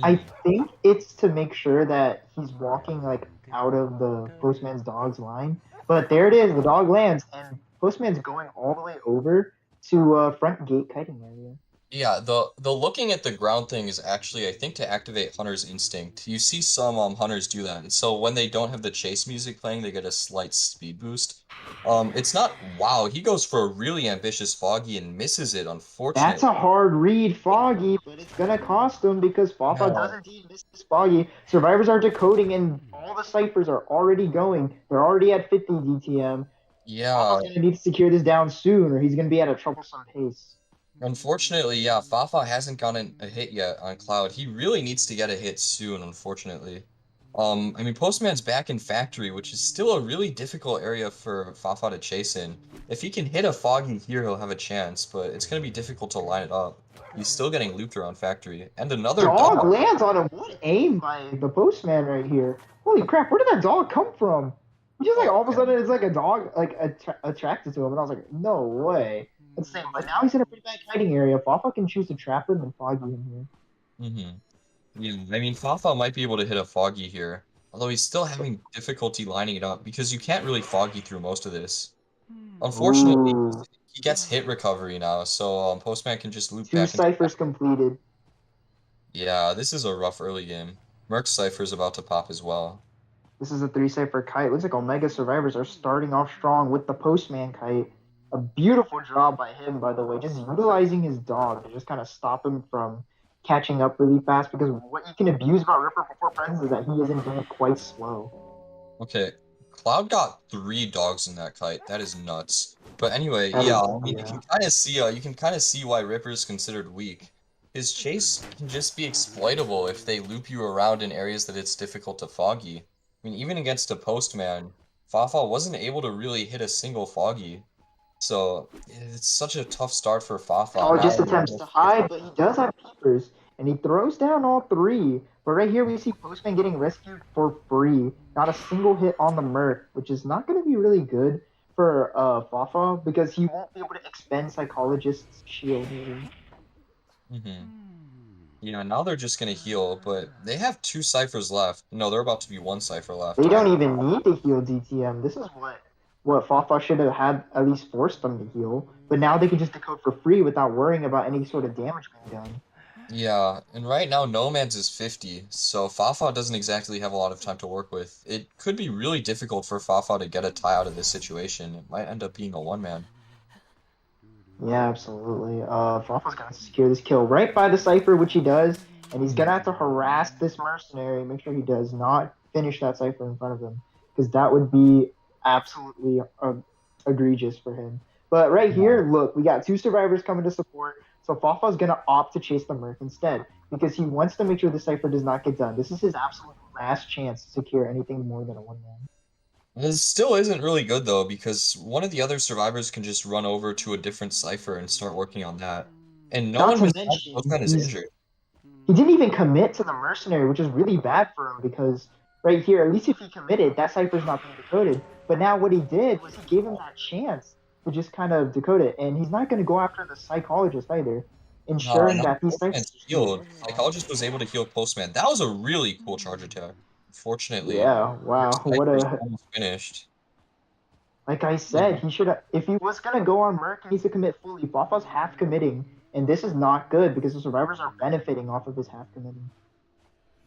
I Mhm. think it's to make sure that he's walking like out of the Postman's dog's line. But there it is, the dog lands, and Postman's going all the way over to front gate kiting area. Yeah, the looking at the ground thing is actually I think to activate Hunter's instinct. You see some hunters do that. So when they don't have the chase music playing, they get a slight speed boost. It's not wow, he goes for a really ambitious foggy and misses it, That's unfortunately. a hard read, Foggy, but it's gonna cost him because Fafa Yeah. does indeed miss this Foggy. Survivors are decoding, and all the ciphers are already going. They're already at 50 DTM. Yeah, Fafa's gonna need to secure this down soon, or he's gonna be at a troublesome pace. unfortunately, yeah, Fafa hasn't gotten a hit yet on Cloud. He really needs to get a hit soon, unfortunately. I mean, Postman's back in Factory, which is still a really difficult area for Fafa to chase in. If he can hit a Foggy here, he'll have a chance, but it's going to be difficult to line it up. He's still getting looped around Factory. And another Dog dog. lands on him. What aim by the postman right here? Holy crap! Where did that dog come from? He just like Oh, all of a man. sudden it's like a dog like attracted to him, and I was like, no way. Insane. But now he's in a pretty bad kiting area. Fafa can choose to trap him and foggy him here. Mm-hmm. Yeah, I mean, Fafa might be able to hit a Foggy here, although he's still having difficulty lining it up because you can't really Foggy through most of this. Unfortunately, Ooh, he gets hit recovery now, so Postman can just loop two back into ciphers that. completed. Yeah, this is a rough early game. Merc Cipher's about to pop as well. This is a 3 cipher kite. Looks like Omega survivors are starting off strong with the postman kite. A beautiful job by him, by the way, just utilizing his dog to just kind of stop him from catching up really fast. Because what you can abuse about Ripper before friends is that he is indeed quite slow. Okay, Cloud got 3 dogs in that kite. That is nuts. But anyway, That yeah, is, I mean, yeah. you can kind of see why Ripper is considered weak. His chase can just be exploitable if they loop you around in areas that it's difficult to foggy. I mean, even against a postman, Fafa wasn't able to really hit a single foggy. So it's such a tough start for Fafa. Apologist Now, attempts to hide, but he does have peepers, and he throws down all 3. But right here we see Postman getting rescued for free. Not a single hit on the Merc, which is not going to be really good for Fafa because he won't be able to expend Psychologist's shield here. hmm now they're just gonna heal, but they have 2 ciphers left. No, they're about to be 1 cipher left. They don't even need to heal DTM. This is what Fafa should have had at least forced them to heal. But now they can just decode for free without worrying about any sort of damage being done. Yeah, and right now Nomads is 50, so Fafa doesn't exactly have a lot of time to work with. It could be really difficult for Fafa to get a tie out of this situation. It might end up being a one-man. Yeah, absolutely. Fafa's gonna secure this kill right by the Cipher, which he does, and he's gonna have to harass this mercenary, make sure he does not finish that Cipher in front of him, because that would be absolutely egregious for him. But right Yeah. here, look, we got 2 survivors coming to support, so Fafa's gonna opt to chase the Merc instead, because he wants to make sure the Cipher does not get done. This is his absolute last chance to secure anything more than a one-man. This still isn't really good though, because one of the other survivors can just run over to a different Cipher and start working on that. And no Not one to besides mention, Postman is injured. he didn't even commit to the mercenary, which is really bad for him because right here, at least if he committed, that cipher's not being decoded. But now what he did was he gave him that chance to just kind of decode it, and he's not going to go after the psychologist either, No, ensuring now that these ciphers Postman's are still healed. working on. Psychologist was able to heal Postman. That was a really cool charge attack. Unfortunately, Yeah, your wow, what Cipher's a almost finished. like I said, he should have. If he was gonna go on Merc, he needs to commit fully. Fafa's half committing, and this is not good because the survivors are benefiting off of his half committing.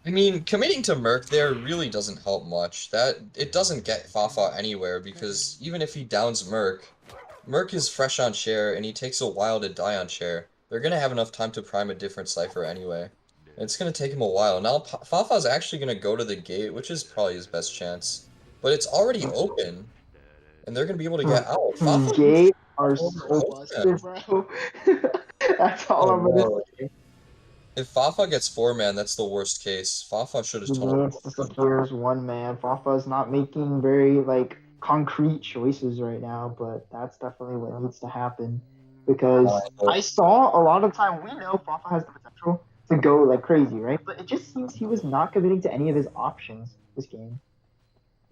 I mean, committing to Merc there really doesn't help much. That it doesn't get Fafa anywhere because even if he downs Merc, Merc is fresh on share and he takes a while to die on share. They're gonna have enough time to prime a different Cipher anyway. And it's gonna take him a while. Now Fafa's actually gonna go to the gate, which is probably his best chance. But it's already open, and they're gonna be able to get out. Fafa Gate are over so busted, Postman. bro. That's all Oh I'm gonna no. say. If Fafa gets 4-man, that's the worst case. Fafa should have He told needs to secure his one man. Fafa's not making very like concrete choices right now, but that's definitely what needs to happen. Because I saw a lot of time we know Fafa has the potential to go like crazy, right? But it just seems he was not committing to any of his options this game.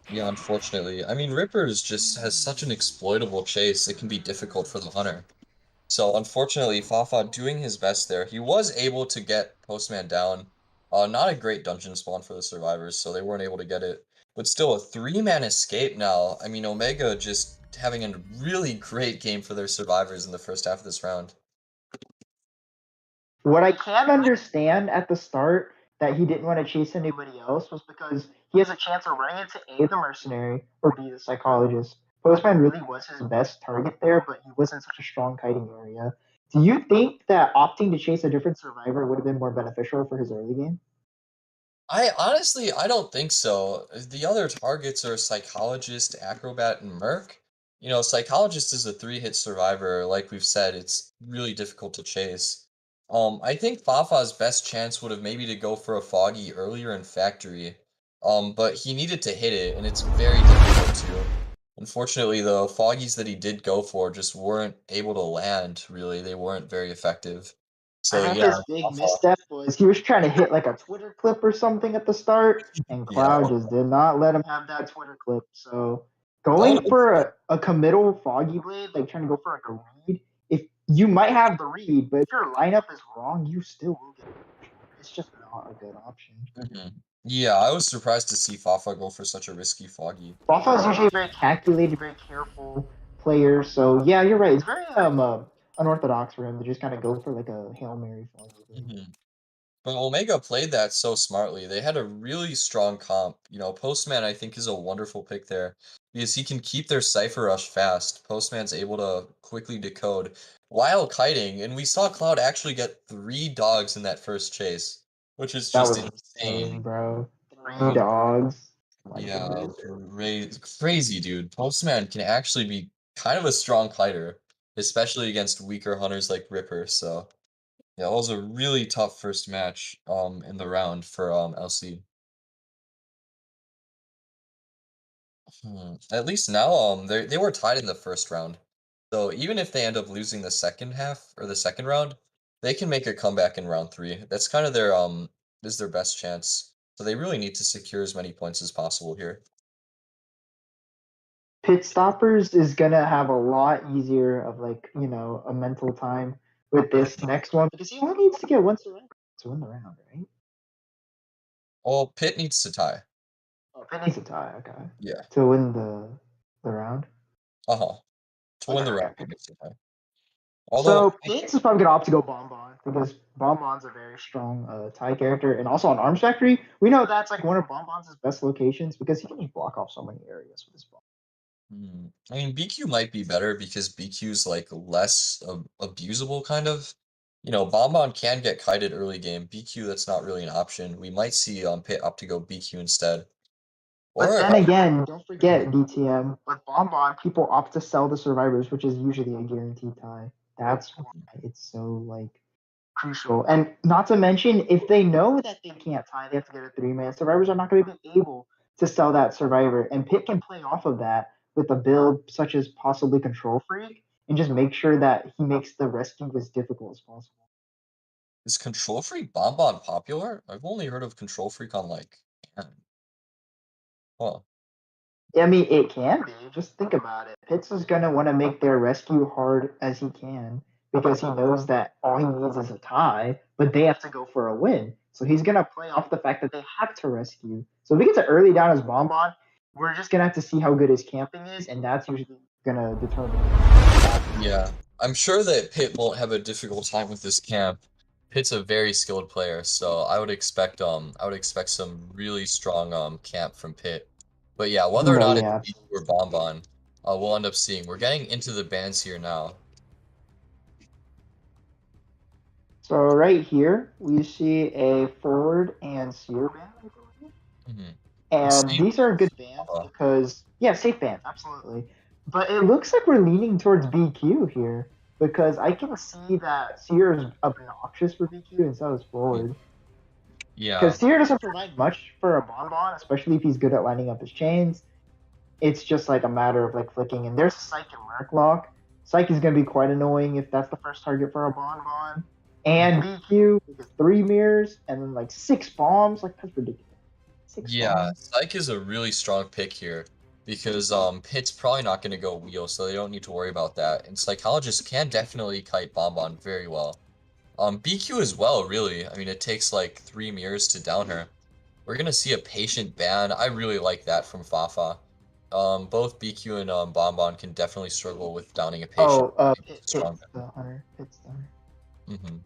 Yeah, unfortunately. I mean, Rippers just has such an exploitable chase, it can be difficult for the hunter. So, unfortunately, Fafa doing his best there. He was able to get Postman down. Not a great dungeon spawn for the survivors, so they weren't able to get it. But still, a 3-man escape now. I mean, Omega just having a really great game for their survivors in the first half of this round. What I can understand at the start that he didn't want to chase anybody else was because he has a chance of running into A, the mercenary, or B, the psychologist. Postman really was his best target there, but he was in such a strong kiting area. Do you think that opting to chase a different survivor would have been more beneficial for his early game? I don't think so. The other targets are Psychologist, Acrobat, and Merc. You know, Psychologist is a 3-hit survivor. Like we've said, it's really difficult to chase. I think Fafa's best chance would have maybe to go for a Foggy earlier in Factory. But he needed to hit it, and it's very difficult to. Unfortunately, the Foggies that he did go for just weren't able to land, really. They weren't very effective. I So think yeah, his big Fafa. misstep was he was trying to hit like a Twitter clip or something at the start, and Yeah. Cloud just did not let him have that Twitter clip. So That going would have for a committal Foggy Blade, like trying to go for like a read, if you might have the read, but if your lineup is wrong, you still will get it. It's just not a good option. Mhm. Yeah, I was surprised to see Fafa go for such a risky foggy. Bafa is usually a very calculated, very careful player. So yeah, you're right. It's very unorthodox for him to just kind of go for like a Hail Mary Foggy Blade. Mhm. But Omega played that so smartly. They had a really strong comp. You know, Postman I think is a wonderful pick there because he can keep their Cipher Rush fast. Postman's able to quickly decode while kiting, and we saw Cloud actually get 3 dogs in that first chase, which is That just was insane, insane. bro. Three dogs. Oh my Yeah, goodness. crazy, dude. Postman can actually be kind of a strong kiter, especially against weaker hunters like Ripper. So yeah, it was a really tough first match in the round for LC. At least now they were tied in the first round. So even if they end up losing the second half or the second round, they can make a comeback in round 3. That's kind of their is their best chance. So they really need to secure as many points as possible here. Pit stoppers is gonna have a lot easier of like, a mental time with this next one because he only needs to get one surrender to win the round, right? Well, Pitt needs to tie. Oh, Pit needs to tie, okay. Yeah. To win the round. Uh-huh. To win Okay, the okay, round, okay. he needs to tie. So Although, Pitts is probably gonna opt to go Bonbon because Bonbon's a very strong tie character, and also on Arms Factory, we know that's like one of Bonbon's best locations because he can just block off so many areas with his bomb. I mean, BQ might be better because BQ's like less abusable, kind of. You know, Bonbon can get kited early game. BQ, that's not really an option. We might see Pit up to go BQ instead. But Or then again, don't forget DTM. With Bonbon, people opt to sell the survivors, which is usually a guaranteed tie. That's why it's so like crucial. And not to mention, if they know that they can't tie, they have to get a 3-man. Survivors are not going to be able to sell that survivor, and Pitt can play off of that with a build such as possibly Control Freak and just make sure that he makes the rescue as difficult as possible. Is Control Freak Bonbon popular? I've only heard of Control Freak on like Canon. Huh. I mean, it can be. Just think about it. Pitts is gonna want to make their rescue hard as he can because he knows that all he needs is a tie, but they have to go for a win. So he's gonna play off the fact that they have to rescue. So if he gets it early down as Bonbon, we're just gonna have to see how good his camping is, and that's usually gonna determine. Yeah, I'm sure that Pitt won't have a difficult time with this camp. Pitt's a very skilled player, so I would expect some really strong camp from Pitt. But yeah, whether or No, not it's yeah. Miki or Bonbon, we'll end up seeing. We're getting into the bans here now. So right here we see a forward and seer ban, I believe. Hmm. And these are good bands because, yeah, safe bands, absolutely. But it looks like we're leaning towards BQ here because I can see that Seer is obnoxious for BQ and so is Forward. Yeah, Because Seer doesn't provide much for a Bonbon, especially if he's good at lining up his chains. It's just like a matter of like flicking. And there's Psych and Merc Lock. Psych is going to be quite annoying if that's the first target for a Bonbon. And BQ, because 3 mirrors and then like 6 bombs. Like, that's ridiculous. yeah, Psych is a really strong pick here because Pitt's probably not going to go wheel, so they don't need to worry about that. And Psychologist can definitely kite Bonbon very well. BQ as well, really. I mean, it takes like 3 mirrors to down her. We're gonna see a patient ban. I really like that from Fafa. Both BQ and Bonbon can definitely struggle with downing a patient. Pitt's Strong. the hunter. Pitt's the hunter. Mm-hmm.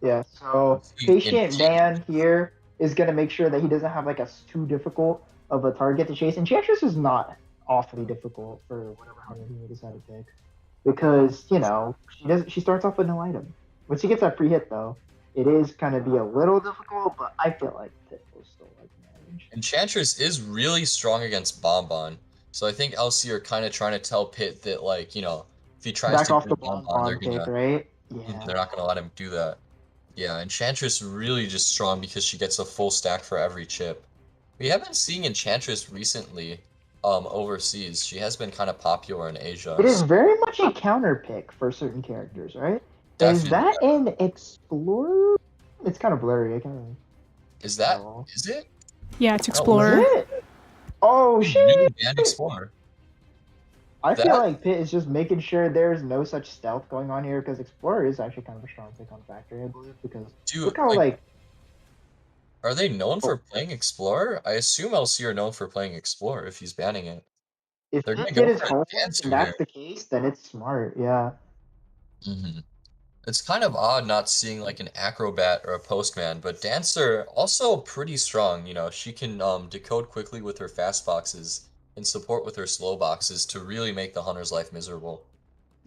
Yeah, so patient ban here is going to make sure that he doesn't have like a too difficult of a target to chase. And Chantress is not awfully difficult for whatever hunter he may decide to pick. Because, you know, she starts off with no item. Once she gets that free hit though, it is gonna be a little difficult, but I feel like Pitt will still like manage. Enchantress is really strong against Bonbon. So I think LC are kind of trying to tell Pitt that, like, you know, if he tries Back to off go the Bonbon, Bonbon pick, right? Yeah. they're not gonna let him do that. Yeah, Enchantress really just strong because she gets a full stack for every chip. We have been seeing Enchantress recently, overseas. She has been kind of popular in Asia. It is very much a counter pick for certain characters, right? Is Definitely. that in Explorer? It's kind of blurry. I can't really. Is that? Is it? Yeah, it's Oh, Explorer. Is it? Oh shit! Really banned Explorer. I feel like Pitt is just making sure there's no such stealth going on here because Explorer is actually kind of a strong pick on Factory, I believe. Because look how like. Are they known for playing Explorer? I assume LC are known for playing Explorer if he's banning it. If They're Pitt gonna did go his for a homework Dancer and that's here. the case, then it's smart. Yeah. Mm-hmm. It's kind of odd not seeing like an Acrobat or a Postman, but Dancer also pretty strong. You know, she can decode quickly with her fast boxes and support with her slow boxes to really make the hunter's life miserable.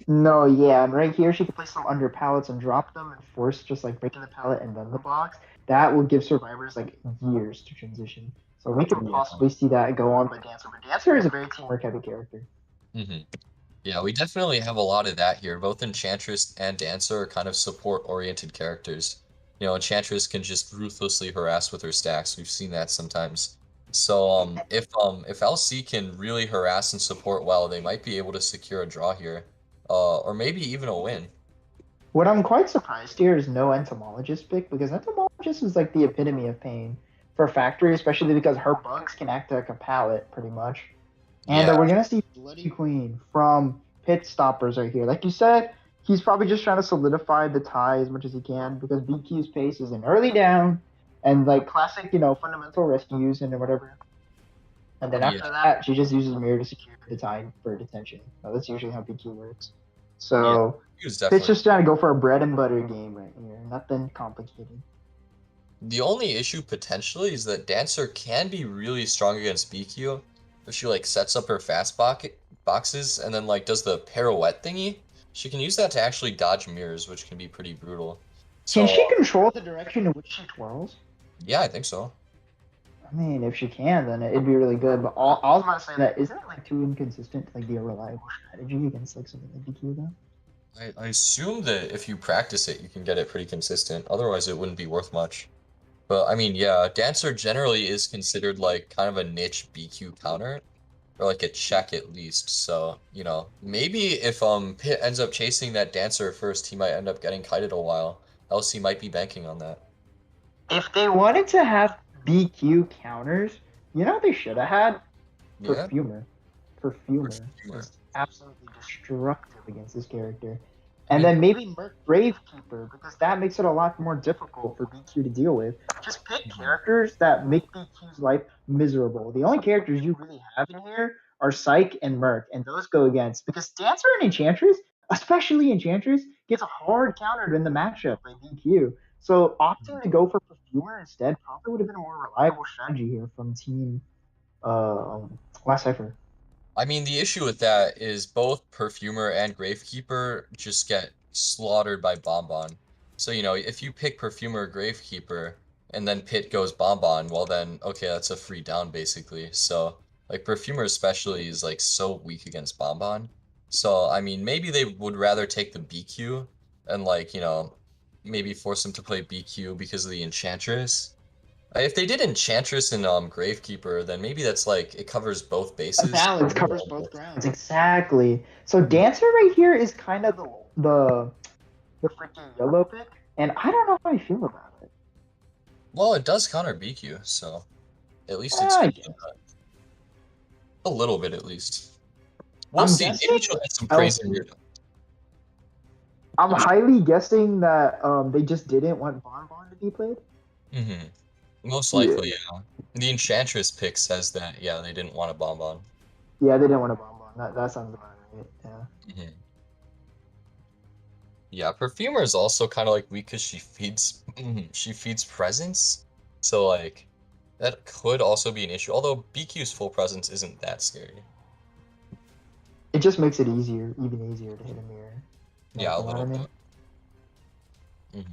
No, yeah, and right here she can place them under pallets and drop them and force just like breaking the pallet and then the box. That will give survivors like years to transition. So we could possibly see that go on by Dancer, but Dancer is a very teamwork heavy character. Mm-hmm. Yeah, we definitely have a lot of that here. Both Enchantress and Dancer are kind of support-oriented characters. You know, Enchantress can just ruthlessly harass with her stacks. We've seen that sometimes. So, if LC can really harass and support well, they might be able to secure a draw here. Or maybe even a win. What I'm quite surprised here is no Entomologist pick, because Entomologist is like the epitome of pain for Factory, especially because her bugs can act like a pallet, pretty much. And we're going to see Bloody Queen from Pit Stoppers right here. Like you said, he's probably just trying to solidify the tie as much as he can because BQ's pace is an early down and like classic, you know, fundamental rescues and whatever. And then after that, she just uses Mirror to secure the tie for detention. Now, that's usually how BQ works. So Pit's just trying to go for a bread and butter game right here. Nothing complicated. The only issue potentially is that Dancer can be really strong against BQ if she like sets up her fast boxes and then like does the pirouette thingy. She can use that to actually dodge mirrors, which can be pretty brutal. So, can she control the direction in which she twirls? Yeah, I think so. I mean, if she can, then it'd be really good. But I was about to say that isn't it like too inconsistent to like be a reliable strategy against like something like BQ though? I assume that if you practice it, you can get it pretty consistent. Otherwise, it wouldn't be worth much. But I mean, yeah, Dancer generally is considered like kind of a niche BQ counter, or like a check at least. So, you know, maybe if Pit ends up chasing that Dancer first, he might end up getting kited a while. Else he might be banking on that. If they wanted to have BQ counters, you know what they should have had? Yeah, Perfumer. Perfumer Perfumer. is absolutely destructive against this character. I And mean, then maybe Merc Gravekeeper, because that makes it a lot more difficult for BQ to deal with. Just pick characters that make BQ's life miserable. The only characters you really have in here are Psyche and Merc, and those go against, because Dancer and Enchantress, especially Enchantress, gets a hard countered in the matchup by BQ. So opting to go for Perfumer instead probably would have been a more reliable strategy here from Team Last Cipher. I mean, the issue with that is both Perfumer and Gravekeeper just get slaughtered by Bonbon. So, you know, if you pick Perfumer or Gravekeeper and then Pit goes Bonbon, well then, okay, that's a free down basically. So, like, Perfumer especially is like so weak against Bonbon. So, I mean, maybe they would rather take the BQ and like, you know, maybe force him to play BQ because of the Enchantress. If they did Enchantress and Gravekeeper, then maybe that's like it covers both A bases. balance covers both grounds. Exactly. So Dancer right here is kind of the freaking YOLO pick, and I don't know how I feel about it. Well, it does counter BQ, so at least it's I good. guess. A little bit at least. We'll I'm see. guessing Maybe she'll get some crazy LC. weird. I'm highly guessing that they just didn't want Bonbon to be played. Mm-hmm. Most Yeah. likely, yeah. The Enchantress pick says that, yeah, they didn't want a Bonbon. Yeah, they didn't want a Bonbon. That sounds about right. Yeah. Mm-hmm. Yeah, Perfumer is also kind of like weak because she feeds presence. So like that could also be an issue. Although BQ's full presence isn't that scary. It just makes it easier, even easier to hit a mirror. Yeah, a You know what I little mean? bit.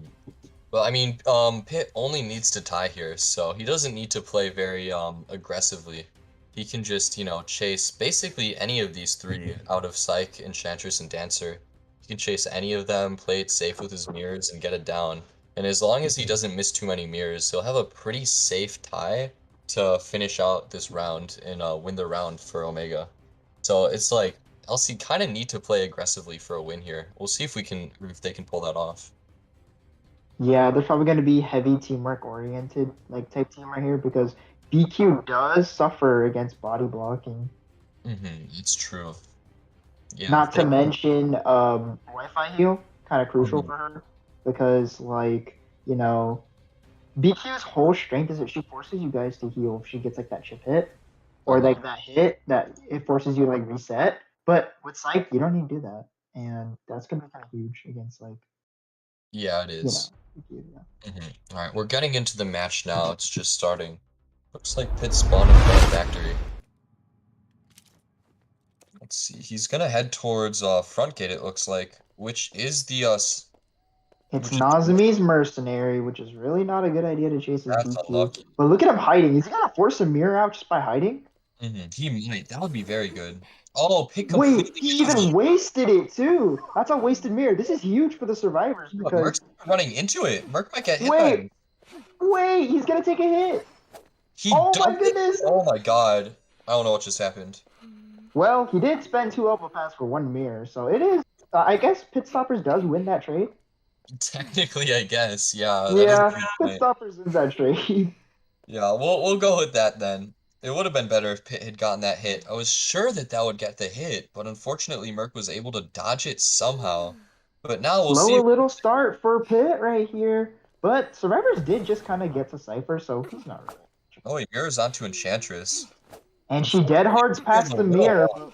But I mean, Pitt only needs to tie here, so he doesn't need to play very aggressively. He can just, you know, chase basically any of these three out of Psych, Enchantress, and Dancer. He can chase any of them, play it safe with his mirrors, and get it down. And as long as he doesn't miss too many mirrors, he'll have a pretty safe tie to finish out this round and win the round for Omega. So it's like LC kind of need to play aggressively for a win here. We'll see if they can pull that off. Yeah, there's probably going to be heavy teamwork oriented like type team right here because BQ does suffer against body blocking. It's true. Yeah, Not to mention Wi-Fi heal, kind of crucial Mhm. for her because like you know BQ's whole strength is that she forces you guys to heal if she gets like that chip hit or like that hit that it forces you to like reset. But with Psych, you don't need to do that, and that's gonna be kind of huge against like Yeah, it you know is. BQ. Yeah. All right, we're getting into the match now. It's just starting. Looks like Pitt spawned in front of Factory. Let's see. He's gonna head towards front gate. It looks like, which is It's which is Nazami's mercenary, which is really not a good idea to chase his that's BQ. unlucky. But look at him hiding. Is he gonna force a mirror out just by hiding? He might. That would be very good. Oh, Pitt Wait, completely he misses even it. wasted it too. That's a wasted mirror. This is huge for the survivors But because Merc's running into it. Merc might get hit wait, then. wait, he's gonna take a hit. He Oh does my it. goodness. Oh my god. I don't know what just happened. Well, he did spend 2 elbow pass for 1 mirror, so it is. I guess Pit Stoppers does win that trade. Technically, I guess. Yeah, that is a Yeah, good Pit point. Stoppers wins that trade. Yeah, we'll go with that then. It would have been better if Pitt had gotten that hit. I was sure that that would get the hit, but unfortunately Merc was able to dodge it somehow. But now we'll see Slow a if little start for Pit right here. But Survivors did just kind of get to Cipher, so he's not really. oh, he mirrors onto Enchantress. And she dead Unfortunately, hards it was past a the little mirror. off.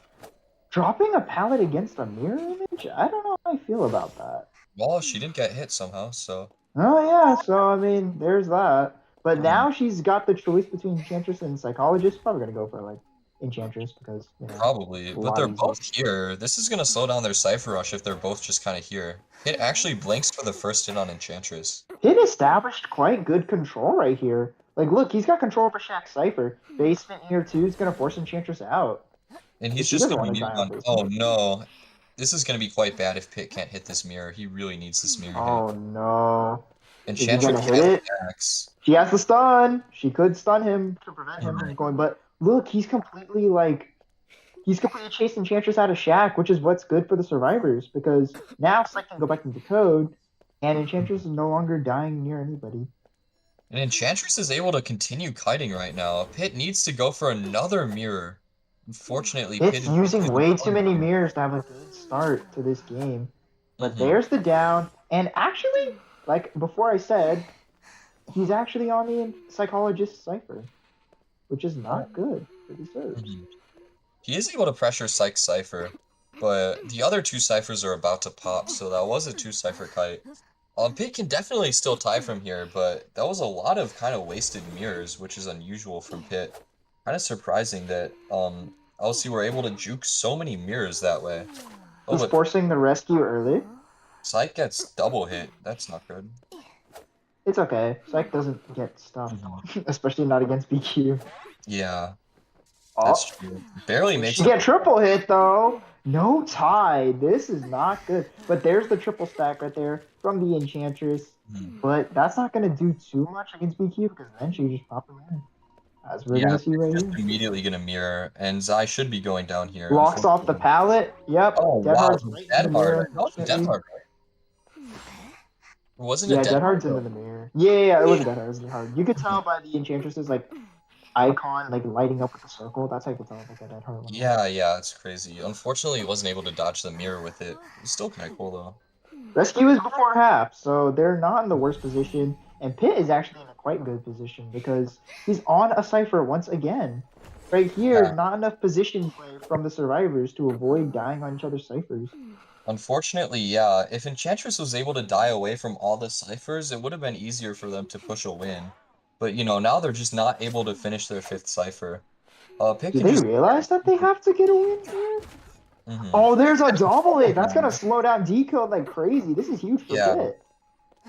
Dropping a pallet against a mirror image? I don't know how I feel about that. Well, she didn't get hit somehow, so Oh yeah, so I mean, there's that. But Mhm. now she's got the choice between Enchantress and Psychologist. Probably gonna go for like Enchantress because Probably. a But lot they're easier. both here. This is gonna slow down their Cipher Rush if they're both just kind of here. It actually blinks for the first hit on Enchantress. It established quite good control right here. Like, look, he's got control over Shaq Cipher. Basement here too is gonna force Enchantress out. And he's Because he just doesn't gonna be want to muted die on on. Oh basement. no. This is gonna be quite bad if Pitt can't hit this mirror. He really needs this mirror hit. Oh no. Is he gonna Enchantress hit has it? Axe. She has the stun. She could stun him to prevent him Mhm. from going. But look, he's completely chasing Enchantress out of Shack, which is what's good for the survivors because now Psyche can go back into code, and Enchantress is no longer dying near anybody. And Enchantress is able to continue kiting right now. Pit needs to go for another mirror. Unfortunately, Pit It's is using using way too one many mirror. mirrors to have a good start to this game. But Hmm. there's the down, and actually, like before I said, he's actually on the psychologist cipher, which is Oh. not good for the serves. Mhm. He is able to pressure Psych Cipher, but the other two ciphers are about to pop, so that was a two-cipher kite. Pit can definitely still tie from here, but that was a lot of kind of wasted mirrors, which is unusual from Pit. Kind of surprising that LC were able to juke so many mirrors that way. Oh, He's but forcing the rescue early. Psych gets double hit. That's not good. It's okay. Psych doesn't get stuffed, Mhm. especially not against BQ. Yeah, that's Oh, true. Barely will makes she it. get triple hit though? No tie. This is not good. But there's the triple stack right there from the Enchantress. Mhm. But that's not gonna do too much against BQ because then she just pop him in. As we're Yeah, gonna see right just here. immediately gonna mirror, and Zai should be going down here, Locks off the unfortunately. pallet. Yep. Oh Dead wow, Hard's the right into dead the hard. mirror, That was a dead unfortunately. hard, right? Or wasn't it Yeah, dead Dead hard Hard's into though? the mirror. Yeah, it was a Dead Hard. It was Dead Hard. You could tell by the Enchantress's like icon like lighting up with the circle. That's how you could tell like a Dead Hard went off. Yeah, yeah, it's crazy. Unfortunately, he wasn't able to dodge the mirror with it. It's still kind of cool though. Rescue is before half, so they're not in the worst position. And Pitt is actually in a quite good position because he's on a cipher once again. Right here, Yeah. not enough position play from the survivors to avoid dying on each other's ciphers. Unfortunately, yeah. If Enchantress was able to die away from all the ciphers, it would have been easier for them to push a win. But now they're just not able to finish their fifth cipher. Pitt Do can they just. realize that they have to get a win here? Hmm. Oh, there's a double hit. That's gonna Yeah. slow down decode like crazy. This is huge for Yeah, Pitt.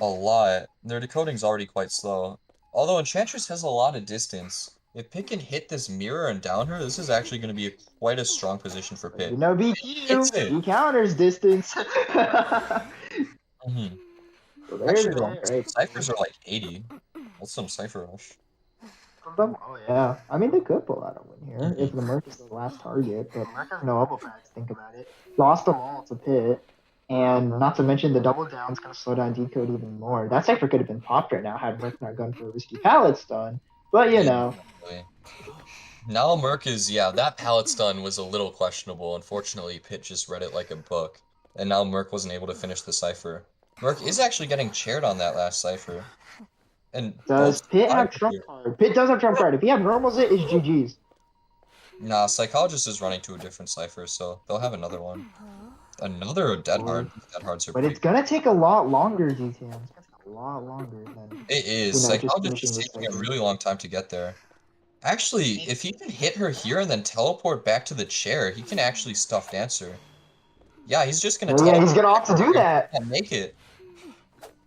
a lot. Their decoding's already quite slow. Although Enchantress has a lot of distance. If Pitt can hit this mirror and down her, this is actually going to be quite a strong position for But you Pitt. know Hits BQ, it! he counters distance. So Hmm. there's Actually, that the right ciphers there. are like 80. That's some cipher rush. From them? Oh yeah. I mean they could pull out a win here if Hmm. the Merc is the last target, but Merc has no elbow pads, think about it. Lost them all to Pitt. And not to mention the double down's gonna slow down decode even more. That cipher could have been popped right now had Merc not gone for a risky pallet stun. But you Yeah, know. definitely. Now Merc is, yeah, that pallet stun was a little questionable. Unfortunately, Pitt just read it like a book. And now Merc wasn't able to finish the cipher. Merc is actually getting chaired on that last cipher. And Does both Pitt have trump survivors. card? Pitt does have trump card. If he have normals it's GG's. Nah, Psychologist is running to a different cipher, so they'll have another one. Another Dead Or Hard. These Dead Hards are but pretty it's good. gonna take a lot longer, DTM. It's gonna take a lot longer than It is. just Psychologist is finishing this taking a cipher. really long time to get there. Actually, if he can hit her here and then teleport back to the chair, he can actually stuff Dancer. Yeah, he's just gonna Oh yeah, he's teleport gonna back opt to over do here. that. He can't make it.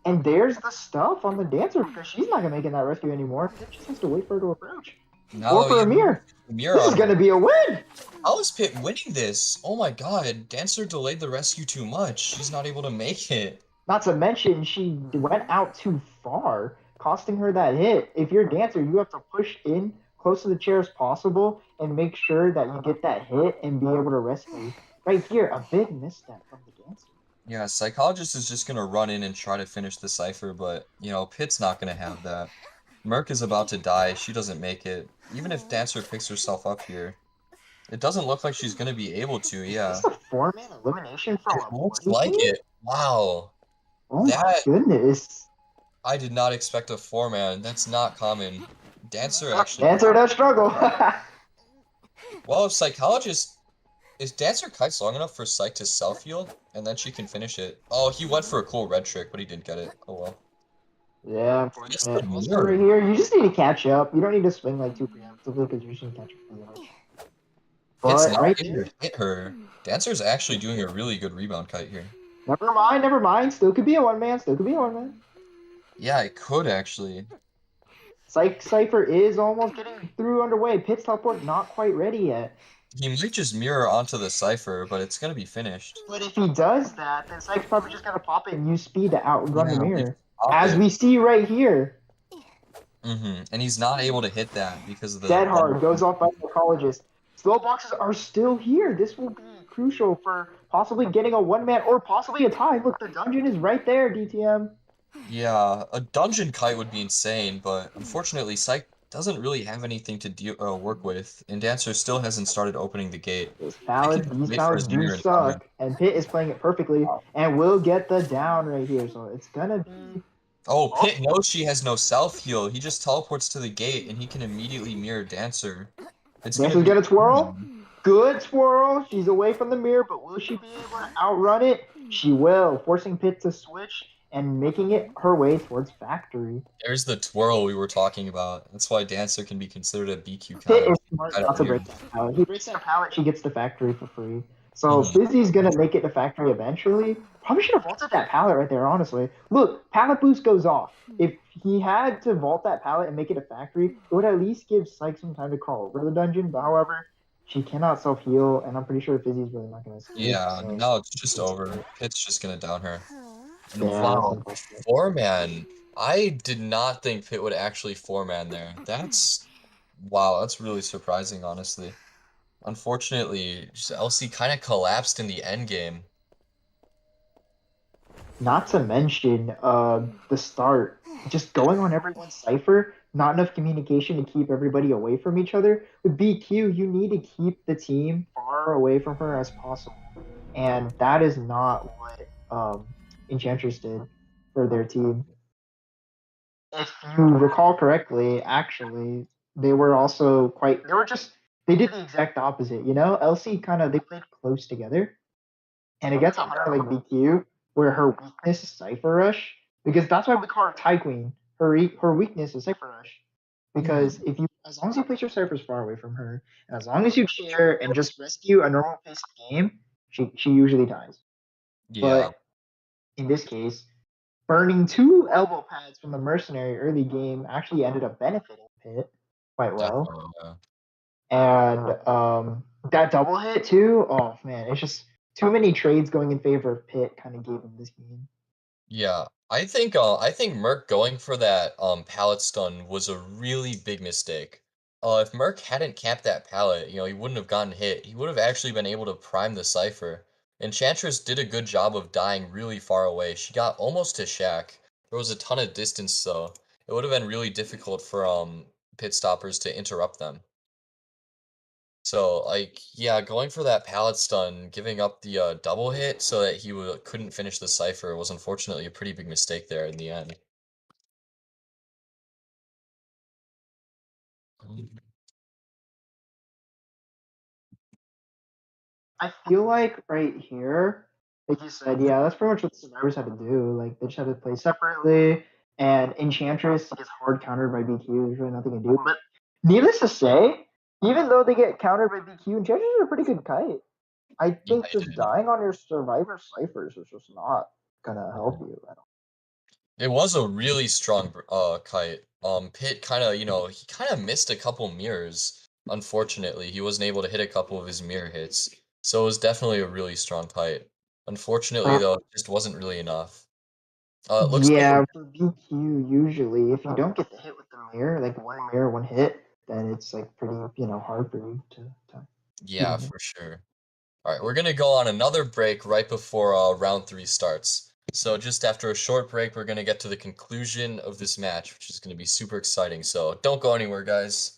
And there's the stuff on the dancer because she's not gonna make it that rescue anymore. Pitt just has to wait for her to approach. Or Now, for yeah, a mirror. mirror This is on her. gonna be a win! How is Pit winning this? Oh my god, Dancer delayed the rescue too much. She's not able to make it. Not to mention she went out too far, costing her that hit. If you're a dancer, you have to push in close to the chair as possible and make sure that you get that hit and be able to rescue. Right here, a big misstep from the dancer. Yeah, Psychologist is just gonna run in and try to finish the cipher, but, Pit's not gonna have that. Merc is about to die. She doesn't make it. Even if Dancer picks herself up here, it doesn't look like she's gonna be able to, Is this yeah. a four-man elimination from It a looks party like team? it. Wow. Oh my That, goodness. I did not expect a four-man. That's not common. Dancer actually. Dancer does struggle. Well, if Psychologist. Is Dancer kites long enough for Psych to self-heal? And then she can finish it. Oh, he went for a cool red trick, but he didn't get it. Oh well. Yeah, Missed the unfortunate. Also, right mirror. here, you just need to catch up. You don't need to swing like too preemptively because you just need to catch up too much. Pit's But not right able there, to hit her. Dancer's actually doing a really good rebound kite here. never mind, never mind. Still could be a one man. Still could be a one man. Yeah, it could actually. Cipher is almost getting through underway. Pit's teleport not quite ready yet. He might just mirror onto the Cipher, but it's gonna be finished. But if he does that, then Cypher's probably just gonna pop it and use speed to outrun the Yeah, mirror. Pop as it. we see right here. And he's not able to hit that because of the Dead bump. hard goes off by psychologist. Slow boxes are still here. This will be crucial for possibly getting a one man or possibly a tie. Look, the dungeon is right there, DTM. Yeah, a dungeon kite would be insane, but unfortunately, Psych doesn't really have anything to work with, and Dancer still hasn't started opening the gate. Pit can just These wait for pallets his do mirror and come in. suck, and Pitt is playing it perfectly and will get the down right here. So it's gonna be. Oh, Oh, Pit knows she has no self heal. He just teleports to the gate, and he can immediately mirror Dancer. It's gonna Dancer's be gonna twirl. Good twirl. She's away from the mirror, but will she be able to outrun it? She will, forcing Pitt to switch and making it her way towards factory. There's the twirl we were talking about. That's why Dancer can be considered a BQ Pitt counter. is smart I not don't to hear. break that pallet. He breaks that pallet, she gets the factory for free. So Mhm. Fizzy's gonna make it to factory eventually. Probably should have vaulted that pallet right there, honestly. Look, pallet boost goes off. If he had to vault that pallet and make it a factory, it would at least give Syke some time to crawl over the dungeon. But however, she cannot self heal, and I'm pretty sure Fizzy's really not gonna escape. Yeah, So now it's just over. Pit's just gonna down her. And yeah, that's wow, unfortunate. four man. I did not think Pit would actually four man there. That's wow, that's really surprising, honestly. Unfortunately, just LC kind of collapsed in the end game. Not to mention the start, just going on everyone's cipher, not enough communication to keep everybody away from each other. With BQ, you need to keep the team far away from her as possible. And that is not what Enchantress did for their team. If you recall correctly, actually, they were also quite, they were just, they did the exact opposite. You know, LC kind of, they played close together and against a hunter like BQ, where her weakness is Cipher Rush, because that's why we call her Tie Queen. Her weakness is Cipher Rush. Because if you, as long as you place your ciphers far away from her, and as long as you chair and just rescue a normal paced game, she usually dies. Yeah, But in this case, burning two elbow pads from the mercenary early game actually ended up benefiting Pitt quite well. definitely. And that double hit too. Oh man, it's just too many trades going in favor of Pitt kind of gave him this game. Yeah, I think Merc going for that pallet stun was a really big mistake. If Merc hadn't capped that pallet, he wouldn't have gotten hit. He would have actually been able to prime the Cipher. Enchantress did a good job of dying really far away. She got almost to Shack. There was a ton of distance though. It would have been really difficult for pit stoppers to interrupt them. So, like, yeah, going for that pallet stun, giving up the double hit so that he couldn't finish the cipher was unfortunately a pretty big mistake there in the end. I feel like right here, like you said, yeah, that's pretty much what the survivors had to do. Like they just had to play separately, and Enchantress gets hard countered by BQ. There's really nothing to do. But needless to say, even though they get countered by BQ, Enchantress is a pretty good kite. I Yeah, think he just did. dying on your survivor ciphers is just not gonna help you at all. It was a really strong kite. Pitt kind of, he kind of missed a couple mirrors. Unfortunately, he wasn't able to hit a couple of his mirror hits. So it was definitely a really strong kite. Unfortunately, Uh, though, it just wasn't really enough. It looks like yeah, for BQ, usually if you don't get the hit with the mirror, like one mirror, one hit, then it's like pretty, hard for you to yeah, even. for sure. All right, we're gonna go on another break right before round three starts. So just after a short break, we're gonna get to the conclusion of this match, which is gonna be super exciting. So don't go anywhere, guys.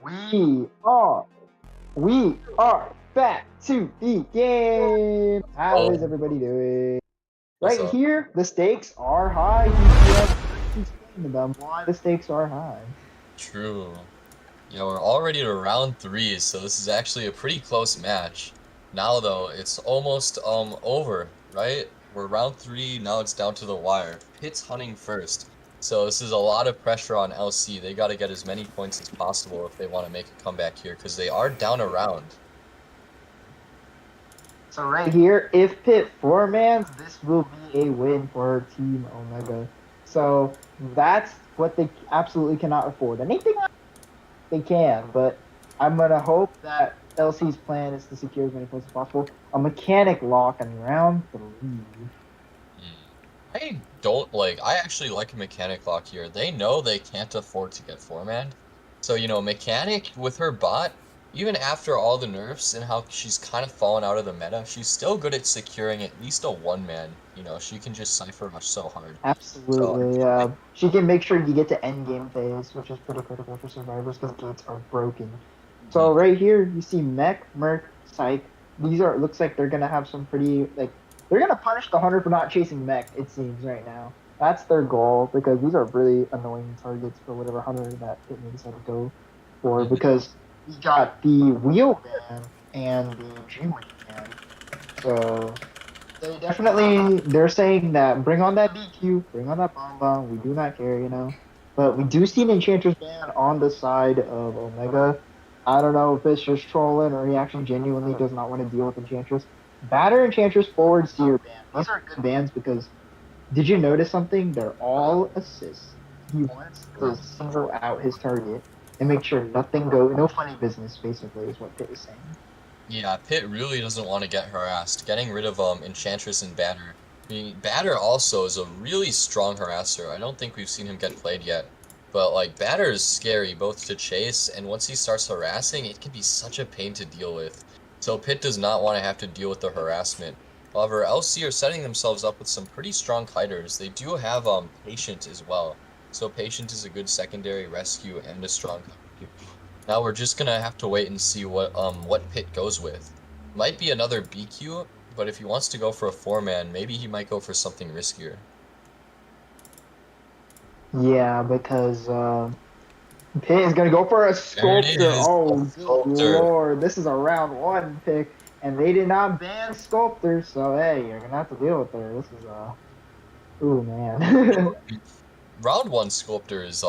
We are back to the game. How is Oh, everybody doing? what's Right up? here, the stakes are high. UCL explain to them why the stakes are high. True. Yeah, we're already to round 3, so this is actually a pretty close match. Now though, it's almost over, right? We're round 3, now it's down to the wire. Pitt's hunting first. So this is a lot of pressure on LC. They got to get as many points as possible if they want to make a comeback here, because they are down a round. So right here, if Pitt four-mans, this will be a win for Team Omega. So that's what they absolutely cannot afford. Anything else they can, but I'm gonna hope that LC's plan is to secure as many points as possible. A mechanic lock in round 3. I actually like a mechanic lock here. They know they can't afford to get four-man. So, mechanic with her bot, even after all the nerfs and how she's kind of fallen out of the meta, she's still good at securing at least a one-man. She can just Cipher rush so hard. So I Absolutely. feel like, She can make sure you get to end game phase, which is pretty critical for survivors because gates are broken. So mhm, right here, you see Mech, Merc, Psych. These are looks like they're gonna have some pretty they're gonna punish the hunter for not chasing Mech. It seems right now that's their goal because these are really annoying targets for whatever hunter that it may decide to go for mhm. because we got the wheel ban and the Dreamwing ban. So they're saying that bring on that BQ, bring on that bomb. We do not care. But we do see an Enchantress ban on the side of Omega. I don't know if it's just trolling or he actually genuinely does not want to deal with Enchantress. Batter Enchantress forward Seer ban. These are good bans because did you notice something? They're all assists. He wants to single out his target and make sure no funny business basically is what Pitt is saying. Yeah, Pitt really doesn't want to get harassed. Getting rid of Enchantress and Batter. I mean, Batter also is a really strong harasser. I don't think we've seen him get played yet. But like Batter is scary both to chase and once he starts harassing, it can be such a pain to deal with. So Pitt does not want to have to deal with the harassment. However, LC are setting themselves up with some pretty strong kiters. They do have Patient as well. So Patient is a good secondary rescue and a strong kiter. Now we're just gonna have to wait and see what Pitt goes with. Might be another BQ, but if he wants to go for a four-man, maybe he might go for something riskier. Yeah, because Pitt is gonna go for a There it sculptor. is, a Oh, good sculptor. lord! This is a round 1 pick, and they did not ban sculptors. So hey, you're gonna have to deal with her. This is ooh man. Round 1 sculptor is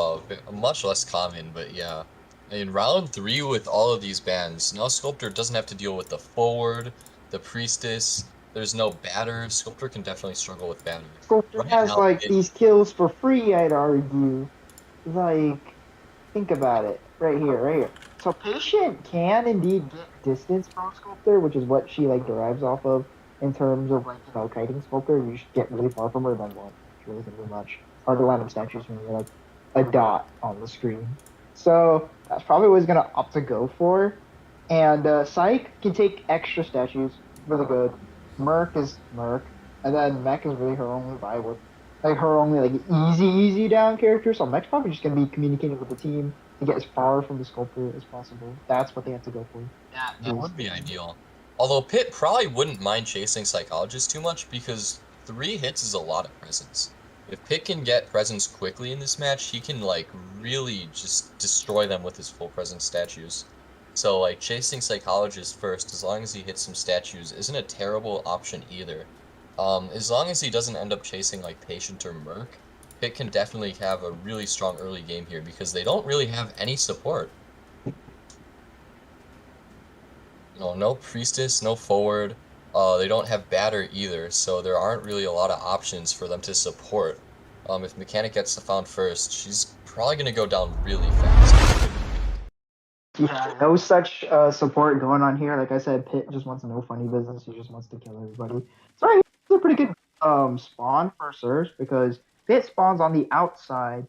much less common, but yeah. In round 3 with all of these bans, now sculptor doesn't have to deal with the forward, the priestess. There's no batter. Sculptor can definitely struggle with batter. Sculptor Right has now, like it, these kills for free. I'd argue. Like, think about it. Right here. So patient can indeed get distance from sculptor, which is what she derives off of in terms of kiting sculptor. You should get really far from her, then what? She really can do much. It's hard to line up statues when you're like a dot on the screen. So that's probably what he's gonna opt to go for. And Psych can take extra statues, really good. Merc is Merc, and then Mech is really her only viable, her only easy down character. So Mech's probably just gonna be communicating with the team to get as far from the sculptor as possible. That's what they have to go for. that would be ideal. Although Pitt probably wouldn't mind chasing Psychologist too much because 3 hits is a lot of presence. If Pitt can get presence quickly in this match, he can really just destroy them with his full presence statues. So chasing Psychologist first, as long as he hits some statues, isn't a terrible option either. As long as he doesn't end up chasing Patient or Merc, Pitt can definitely have a really strong early game here because they don't really have any support. No priestess, no forward. They don't have batter either, so there aren't really a lot of options for them to support. If mechanic gets found first, she's probably gonna go down really fast. Yeah, no such support going on here. Like I said, Pitt just wants no funny business. He just wants to kill everybody. So right, it's a pretty good spawn for Surge because Pitt spawns on the outside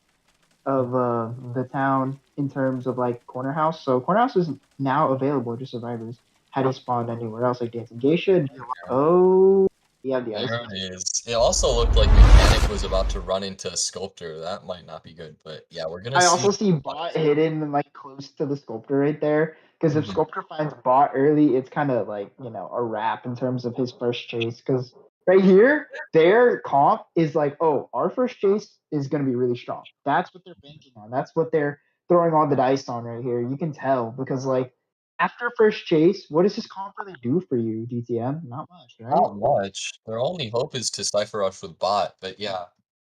of the town in terms of corner house. So corner house is now available to survivors. Had he spawned anywhere else like Dancing Geisha, oh, you have the There ICL. it is. It also looked like Mechanic was about to run into Sculptor. That might not be good, but yeah, we're gonna I see. also see bot hidden like close to the sculptor right there. Because if Mhm. sculptor finds bot early, it's kind of like a wrap in terms of his first chase. Because right here, their comp is like, oh, our first chase is gonna be really strong. That's what they're banking on. That's what they're throwing all the dice on right here. You can tell because like after first chase, what does his comp really do for you, DTM? Not much, right? Not much. Their only hope is to Cipher Rush with bot, but yeah,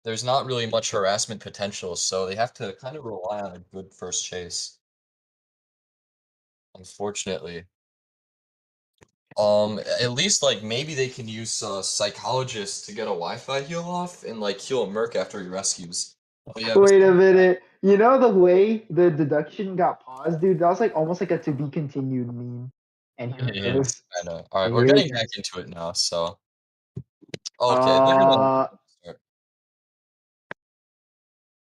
there's not really much harassment potential, so they have to kind of rely on a good first chase, unfortunately. At least like maybe they can use Psychologist to get a Wi-Fi heal off and like heal a Merc after he rescues. But yeah, Wait a besides that, minute. You know the way the deduction got paused, dude? That was like almost like a to be continued meme. And here it it is is. kind of all right. We're Here it getting back is. into it now, so okay, they're gonna Uh, start.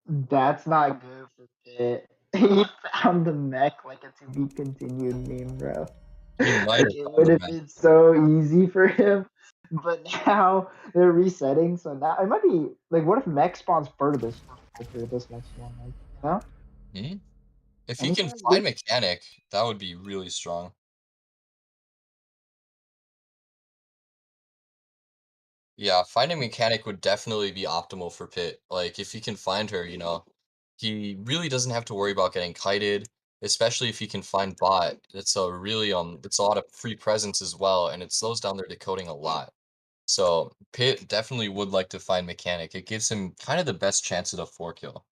that's not good for Pitt. He found the mech like a to be continued meme, bro. He might Like have it found would the have match. been so easy for him, but now they're resetting. So now it might be like, what if mech spawns furthest for Sculptor this next one? Like, Hmm? If he can anything find good? Mechanic, that would be really strong. Yeah, finding Mechanic would definitely be optimal for Pitt. Like, if he can find her, he really doesn't have to worry about getting kited, especially if he can find bot. It's a lot of free presence as well, and it slows down their decoding a lot. So Pitt definitely would like to find Mechanic. It gives him kind of the best chance at a 4 kill.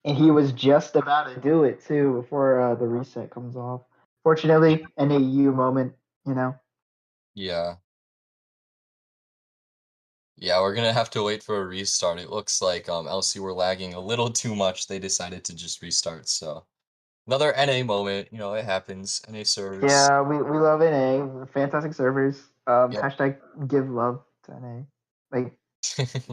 And he was just about to do it too before the reset comes off. Fortunately, an AU moment, you know. Yeah. Yeah, we're gonna have to wait for a restart. It looks like LC were lagging a little too much. They decided to just restart, so another NA moment, it happens. NA servers. Yeah, we love NA. Fantastic servers. Yep. Hashtag give love to NA. Like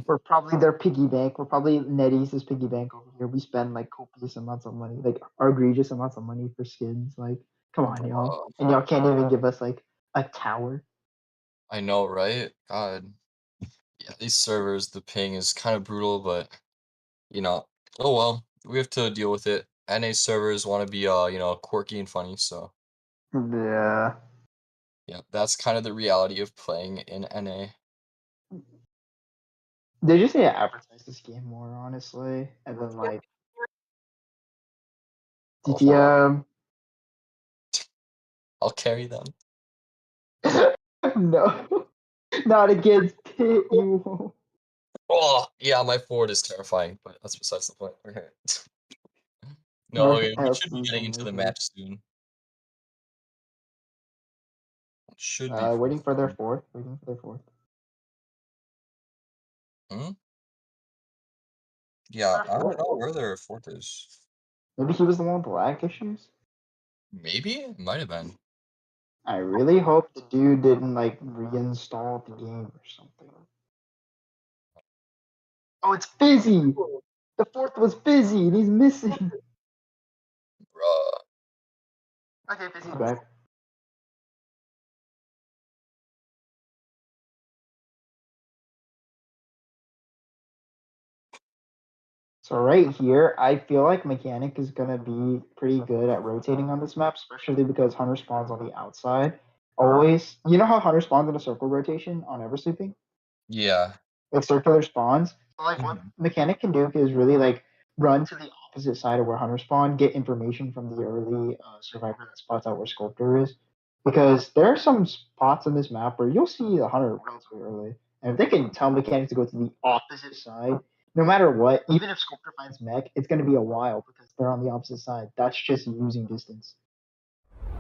we're probably their piggy bank. We're probably NetEase's piggy bank over here. We spend like copious amounts of money, like egregious amounts of money for skins. Like, come on, y'all. Uh, And y'all can't even give us like a tower. I know, right? God. Yeah, these servers, the ping is kind of brutal, but you know, oh well, we have to deal with it. NA servers want to be quirky and funny, so Yeah. yeah, that's kind of the reality of playing in NA. They just need to advertise this game more, honestly. And then like Oh, hold on. DTM. I'll carry them. No. Not against Pit, you won't. Oh, yeah, my forward is terrifying, but that's besides the point. Okay. No, North we should be LC's getting into the Omega. match soon. It should be pretty Waiting for their soon. fourth. Waiting for their fourth. Hmm? Yeah, Their I don't fourth? know where their fourth is. Maybe he was the one with the lag issues? Maybe? It might have been. I really hope the dude didn't like reinstall the game or something. Oh, it's Fizzy! The fourth was Fizzy and he's missing. Bruh. Okay, Fizzy's back. So right here, I feel like Mechanic is gonna be pretty good at rotating on this map, especially because Hunter spawns on the outside. Always, you know how Hunter spawns in a circle rotation on Eversleeping? Yeah. Like circular spawns. So like what Mhm. Mechanic can do is really like run to the opposite side of where Hunter spawn, get information from the early survivor that spots out where Sculptor is. Because there are some spots in this map where you'll see the Hunter relatively early. And if they can tell Mechanic to go to the opposite side, no matter what, even if Sculptor finds Mech, it's gonna be a while because they're on the opposite side. That's just using distance.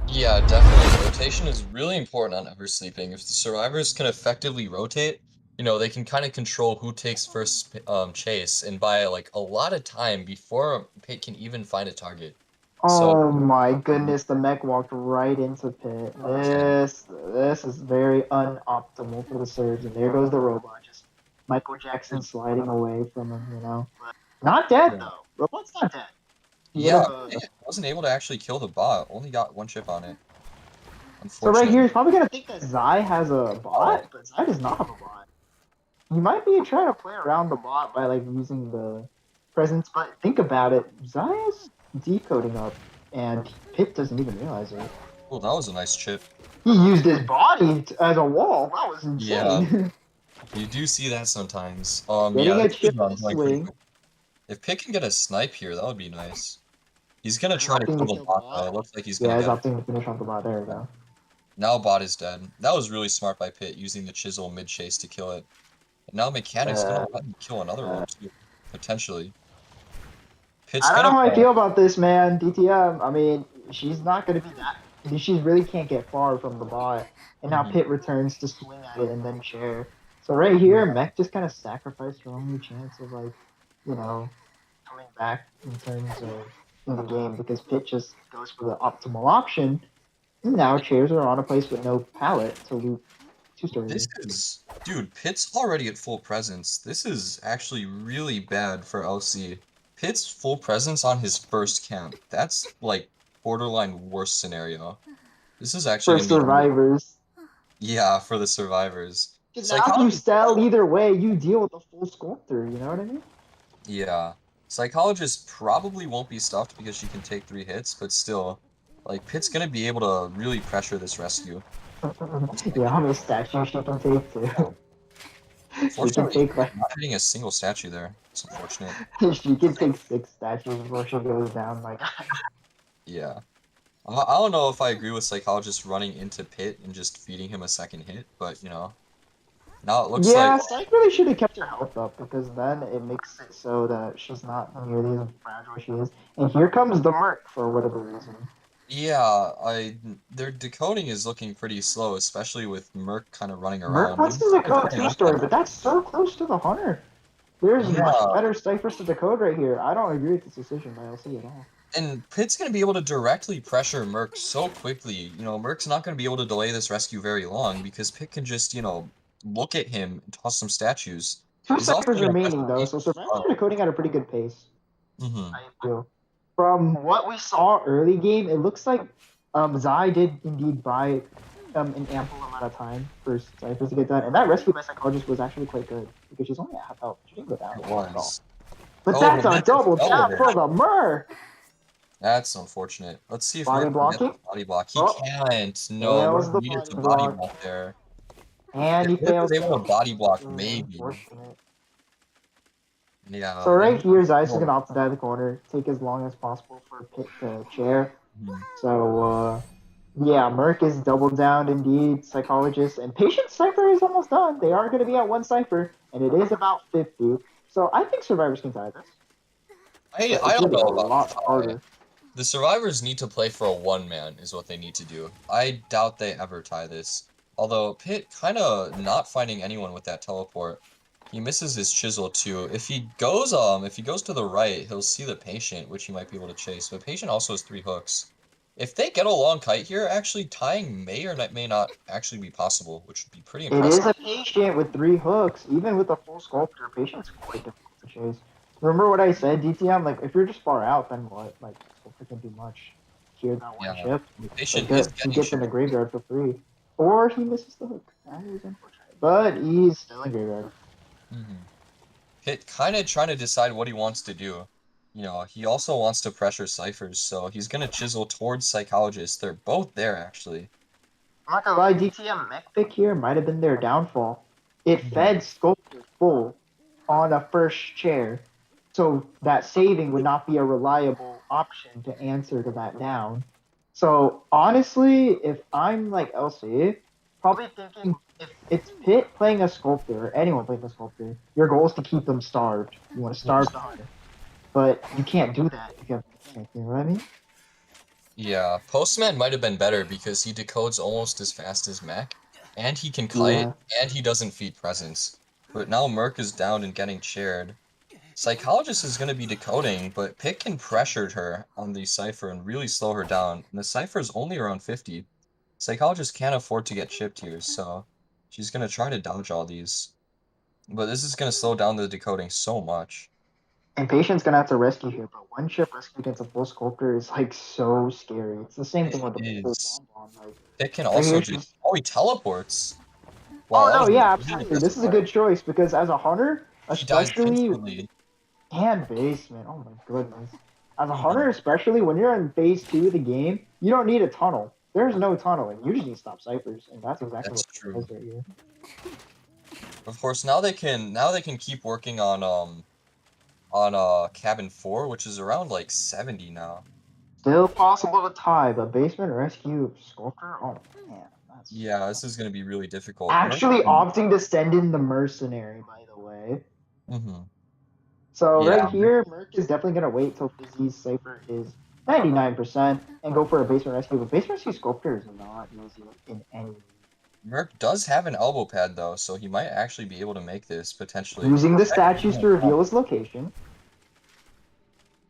Yeah, definitely. Rotation is really important on Eversleeping. If the survivors can effectively rotate, they can kind of control who takes first chase and buy like a lot of time before Pit can even find a target. So, Oh my goodness, the mech walked right into Pit. This is very unoptimal for the Surge, and there goes the robot, just Michael Jackson sliding away from him. But not dead yeah, though. Robot's not dead. He would yeah, have Pit wasn't able to actually kill the bot. Only got one chip on it, So right here, unfortunately. he's probably gonna think that Zai has a bot, but Zai does not have a bot. you might be trying to play around the bot by like using the presence, but think about it. Zaya's decoding up, and Pit doesn't even realize it. Oh, that was a nice chip. He used his body as a wall. That was Yeah, insane. you do see that sometimes. Getting Yeah, a this is chip in the going pretty swing. quick. If Pick can get a snipe here, that would be nice. He's gonna He's try to opting kill to the kill the bot though. bot. It looks like he's gonna Yeah, he's get it. opting to finish off the bot. There we Yeah. go. Now bot is dead. That was really smart by Pit using the chisel mid chase to kill it. And now Mechanic's gonna Uh, let him kill another one too, potentially. Pit's I don't know gonna how I fall. feel about this, man. DTM. I mean, she's not going to be that. She really can't get far from the bot. And now Mhm. Pit returns to swing at it and then share. So right here, Mech just kind of sacrificed her only chance of like, you know, coming back in terms of in the game because Pit just goes for the optimal option. And now chairs are on a place with no pallet to loot This two-story. is, dude, Pitt's already at full presence. This is actually really bad for LC. Pitt's full presence on his first camp. That's like borderline worst scenario. This is actually For gonna be really, survivors. yeah, for the survivors. Because now if you Psychologist, sell either way, you deal with the full sculptor, you know what I mean? yeah. Psychologist probably won't be stuffed because she can take 3 hits, but still, like, Pitt's gonna be able to really pressure this rescue. Yeah, how many statues she can take Yeah. too. She can Fortunately, take like not hitting a single statue there. It's unfortunate. she can take 6 statues before she goes down. Like Yeah. I don't know if I agree with Psychologist running into Pit and just feeding him a second hit, but you know, now it looks like, yeah, Psych really should have kept her health up because then it makes it so that she's not nearly as fragile as she is. And here comes the Merc for whatever reason. yeah, their decoding is looking pretty slow, especially with Merc kind of running Merc around. wants Maybe to they're decode trying to make two-story, that. but that's so close to the Hunter. There's much Yeah, better ciphers to decode right here. I don't agree with this decision by LC at all. and Pit's gonna be able to directly pressure Merc so quickly. You know, Merc's not gonna be able to delay this rescue very long because Pit can just, you know, look at him and toss some statues. Two He's also ciphers gonna pressure remaining though, so Patience. survivors are decoding at a pretty good pace. Mm-hmm. I feel. From what we saw early game, it looks like Zai did indeed buy an ample amount of time for Cyphers to get done, and that rescue by Psychologist was actually quite good because she's only at half health. She didn't go down It at all. was. But Oh, that's a Melendez double fell tap there. for the Merc. That's unfortunate. Let's see if Body Merc can get blocking. the body block. He Oh, can't. No, nails Merc the needed body to body block, block there. and If he Merc was fails. able to body block, maybe. Unfortunate. So Yeah. right here, Zeiss is Oh, gonna opt to die in the corner, take as long as possible for Pit to chair. mhm. So yeah, Merc is double down indeed. Psychologist and Patient Cipher is almost done. They are going to be at one cipher, and it is about 50. So I think survivors can tie this, but I it's don't going to know be a about lot tie. harder. The survivors need to play for a one man, is what they need to do. I doubt they ever tie this. Although Pit kind of not finding anyone with that teleport. He misses his chisel too. If he goes to the right, he'll see the patient, which he might be able to chase. But patient also has 3 hooks. If they get a long kite here, actually tying may or may not actually be possible, which would be pretty It is impressive. a patient with 3 hooks. Even with a full sculptor, patient's quite difficult to chase. Remember what I said, DTM? Like, if you're just far out, then what? Like, sculptor can do much. Here, that one Yeah, chip. the Like, patient is good. He getting gets in shit. the graveyard for free. Or he misses the hook. That is unfortunate. But he's still in graveyard. Pit kind of trying to decide what he wants to do. You know, he also wants to pressure Ciphers, so he's gonna chisel towards Psychologist. They're both there, actually. I'm not gonna lie, DTM mech pick here might have been their downfall. It fed Sculptor full on a first chair, so that saving would not be a reliable option to answer to that down. So honestly, if I'm like LC, probably thinking if it's Pit playing a Sculptor or anyone playing a Sculptor, your goal is to keep them starved. You want to starve the hunter, but you can't do that if you have mechanic. You know what I mean? Yeah, Postman might have been better because he decodes almost as fast as Mech, and he can kite, Yeah. and he doesn't feed presence. But now Merc is down and getting chaired. Psychologist is going to be decoding, but Pick can pressure her on the Cipher and really slow her down. And the Cipher is only around 50. Psychologist can't afford to get chipped here, so she's going to try to dodge all these. But this is going to slow down the decoding so much. And Patient's gonna have to rescue here, but one chip rescue against a full sculptor is like so scary. It's the same thing It with the is. bonbon. Like Pick can right also here, just... she's Oh, he teleports! Wow, Oh that no, was a yeah, really absolutely. This impressive is a play. good choice because as a hunter, He dies especially instantly. and basement. Oh my goodness. As a hunter, Mhm. especially when you're in phase 2 of the game, you don't need a tunnel. There's no tunneling. You just need to stop ciphers, and that's exactly That's what Pit does true. right here. Of course, now they can keep working on cabin 4, which is around like 70 now. Still possible to tie, but basement rescue sculptor. Oh man, that's Yeah, this is gonna be really difficult. actually opting to send in the mercenary. By the way, Mm-hmm. so Yeah, right here, Merc is definitely gonna wait till Fizzy's cipher is 99% and go for a basement rescue. But basement rescue sculptor is not easy in any Merc does have an elbow pad though, so he might actually be able to make this potentially. using the statues to reveal his location.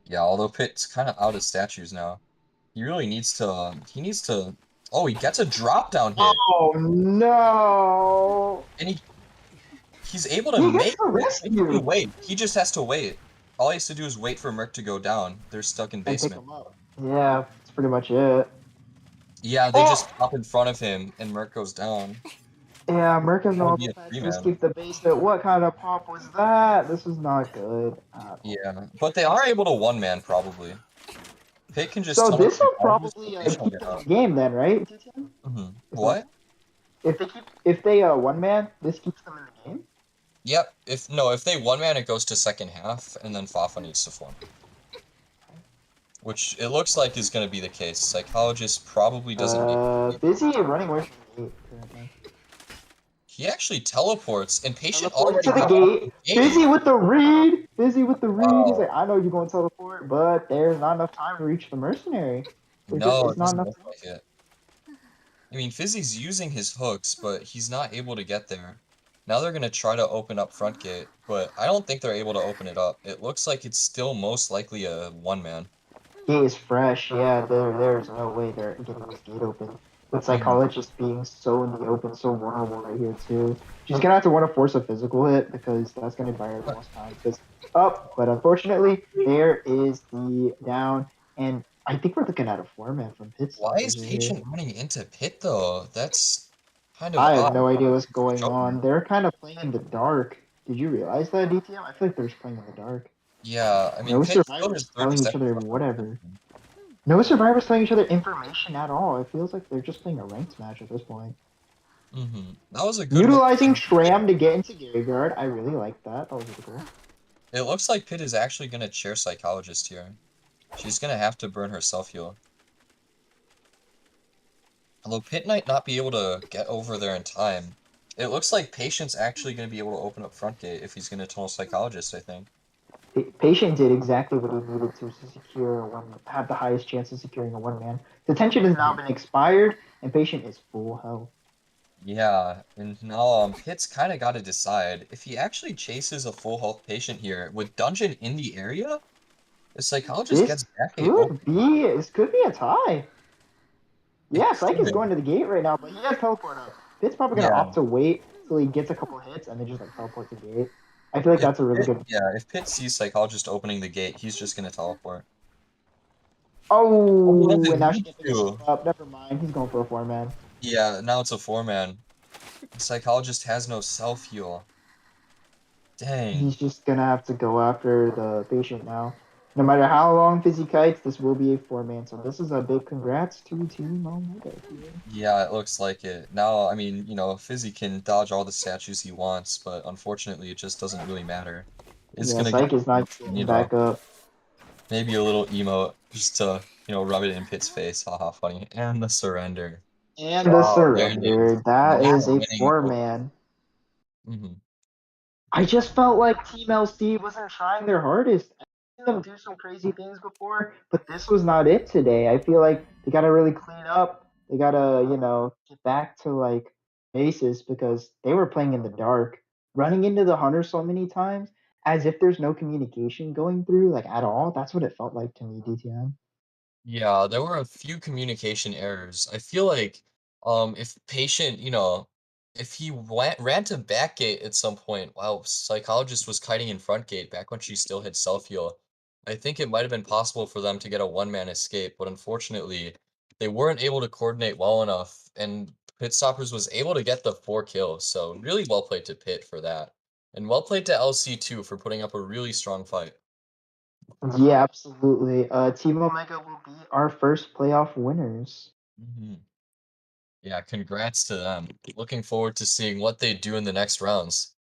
Yeah, although Pitt's kind of out of statues now. He really needs to. He needs to. Oh, he gets a drop down hit, Oh no! and he's able to He gets make the it. He can rescue wait. He just has to wait. All he has to do is wait for Merc to go down. They're stuck in and pick basement. him up. Yeah, that's pretty much it. Yeah, they Oh! just pop in front of him, and Merc goes down. Yeah, Merc has That no would be elbow a pad three to man. escape the basement. What kind of pop was that? This is not good at all. Yeah, but they are able to one man probably. Pitt can just So tunnel this through will houses, probably but Patient will keep get them in out. the game then, right? TTM? If they What? if they one man, this keeps them in the game. Yep. If they one man, it goes to second half, and then Fafa needs to form. Which it looks like is going to be the case. Psychologist probably doesn't make it. Busy running away from the gate currently. He actually teleports, and Patient Teleporting already to the got out of gate. the gate. Busy with the read. Busy with the read. He's Wow. like, I know you're going to teleport, but there's not enough time to reach the mercenary. There just No, is it not doesn't enough look time. like it. I mean, Fizzy's using his hooks, but he's not able to get there. Now they're going to try to open up front gate, but I don't think they're able to open it up. It looks like it's still most likely a one-man. Gate is fresh. Yeah, there's no way they're getting this gate open. With Mhm. psychologist being so in the open, so vulnerable right here too. She's gonna have to want to force a physical hit because that's gonna buy her the most time. Because up, but unfortunately, there is the down, and I think we're looking at a 4-man from pit Why stoppers is right here. Patient running into Pit, though? That's kind of I have odd. no idea what's He's going showing. on. They're kind of playing in the dark. Did you realize that, DTM? I feel like they're just playing in the dark. Yeah, I mean, No Pit still has survivors 30 telling each seconds other left on the whatever. game. No survivors telling each other information at all. It feels like they're just playing a ranked match at this point. That was a good move. Utilizing Shram to get into Gary Guard. I really like that. That was really cool. It looks like Pit is actually going to chair Psychologist here. She's going to have to burn her self-heal. Although Pit might not be able to get over there in time. It looks like Patient's actually going to be able to open up front gate if he's going to tunnel Psychologist, I think. Patient did exactly what he needed to secure have the highest chance of securing a 1-man. The tension has now been expired, and Patient is full health. Yeah, and now Pit's kind of got to decide if he actually chases a full health Patient here with Dungeon in the area. The Psychologist This gets back gate open. this could be a tie. It Yeah, Psyche is could. going to the gate right now, but he has teleport up. Pitt's probably gonna Yeah. opt to wait till he gets a couple hits and then just like teleport to the gate. I feel like that's a really good. If Pitt sees Psychologist opening the gate, he's just gonna teleport. Oh, he Oh, and doesn't now she need can't pick herself to. up. Never mind. He's going for a 4-man. Yeah, now it's a 4-man. The Psychologist has no self-heal. Dang. He's just gonna have to go after the patient now. No matter how long Fizzy kites, this will be a 4-man. So this is a big congrats to Team Omega here. Yeah, it looks like it. Now, I mean, Fizzy can dodge all the statues he wants, but unfortunately, it just doesn't really matter. It's Yeah, gonna get, Psyche is not getting back up. maybe a little emote just to, rub it in Pit's face. Haha, funny. And the surrender. And the Wow, there it is. surrender. That Now is a winning. 4-man. Mhm. I just felt like Team LC wasn't trying their hardest. I've seen them do some crazy things before, but this was not it today. I feel like they gotta really clean up. They gotta, get back to like bases because they were playing in the dark, running into the hunter so many times as if there's no communication going through, like at all. That's what it felt like to me, DTM. Yeah, there were a few communication errors. I feel like if patient, if he ran to back gate at some point while psychologist was kiting in front gate back when she still had self-heal, I think it might have been possible for them to get a one-man escape, but unfortunately, they weren't able to coordinate well enough, and Pit Stoppers was able to get the 4 kills, so really well played to Pit for that. And well played to LC too for putting up a really strong fight. Yeah, absolutely. Team Omega will be our first playoff winners. Mhm. Yeah, congrats to them. Looking forward to seeing what they do in the next rounds.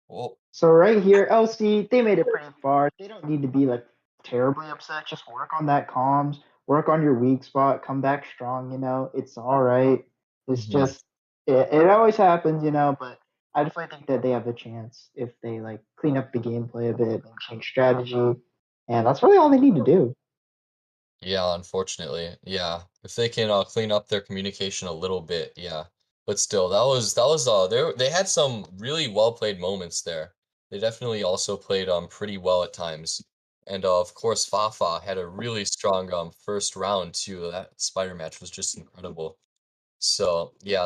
Well, So right here, LC, they made it pretty far. They don't need to be like terribly upset. Just work on that comms, work on your weak spot, come back strong, It's all right. It's mhm. just it always happens, but I definitely think that they have a chance if they like clean up the gameplay a bit and change strategy. And that's really all they need to do. Yeah, unfortunately. Yeah. If they can clean up their communication a little bit, yeah. But still, that was they had some really well played moments there. They definitely also played pretty well at times. And of course, Fafa had a really strong first round too. That spider match was just incredible. So, yeah,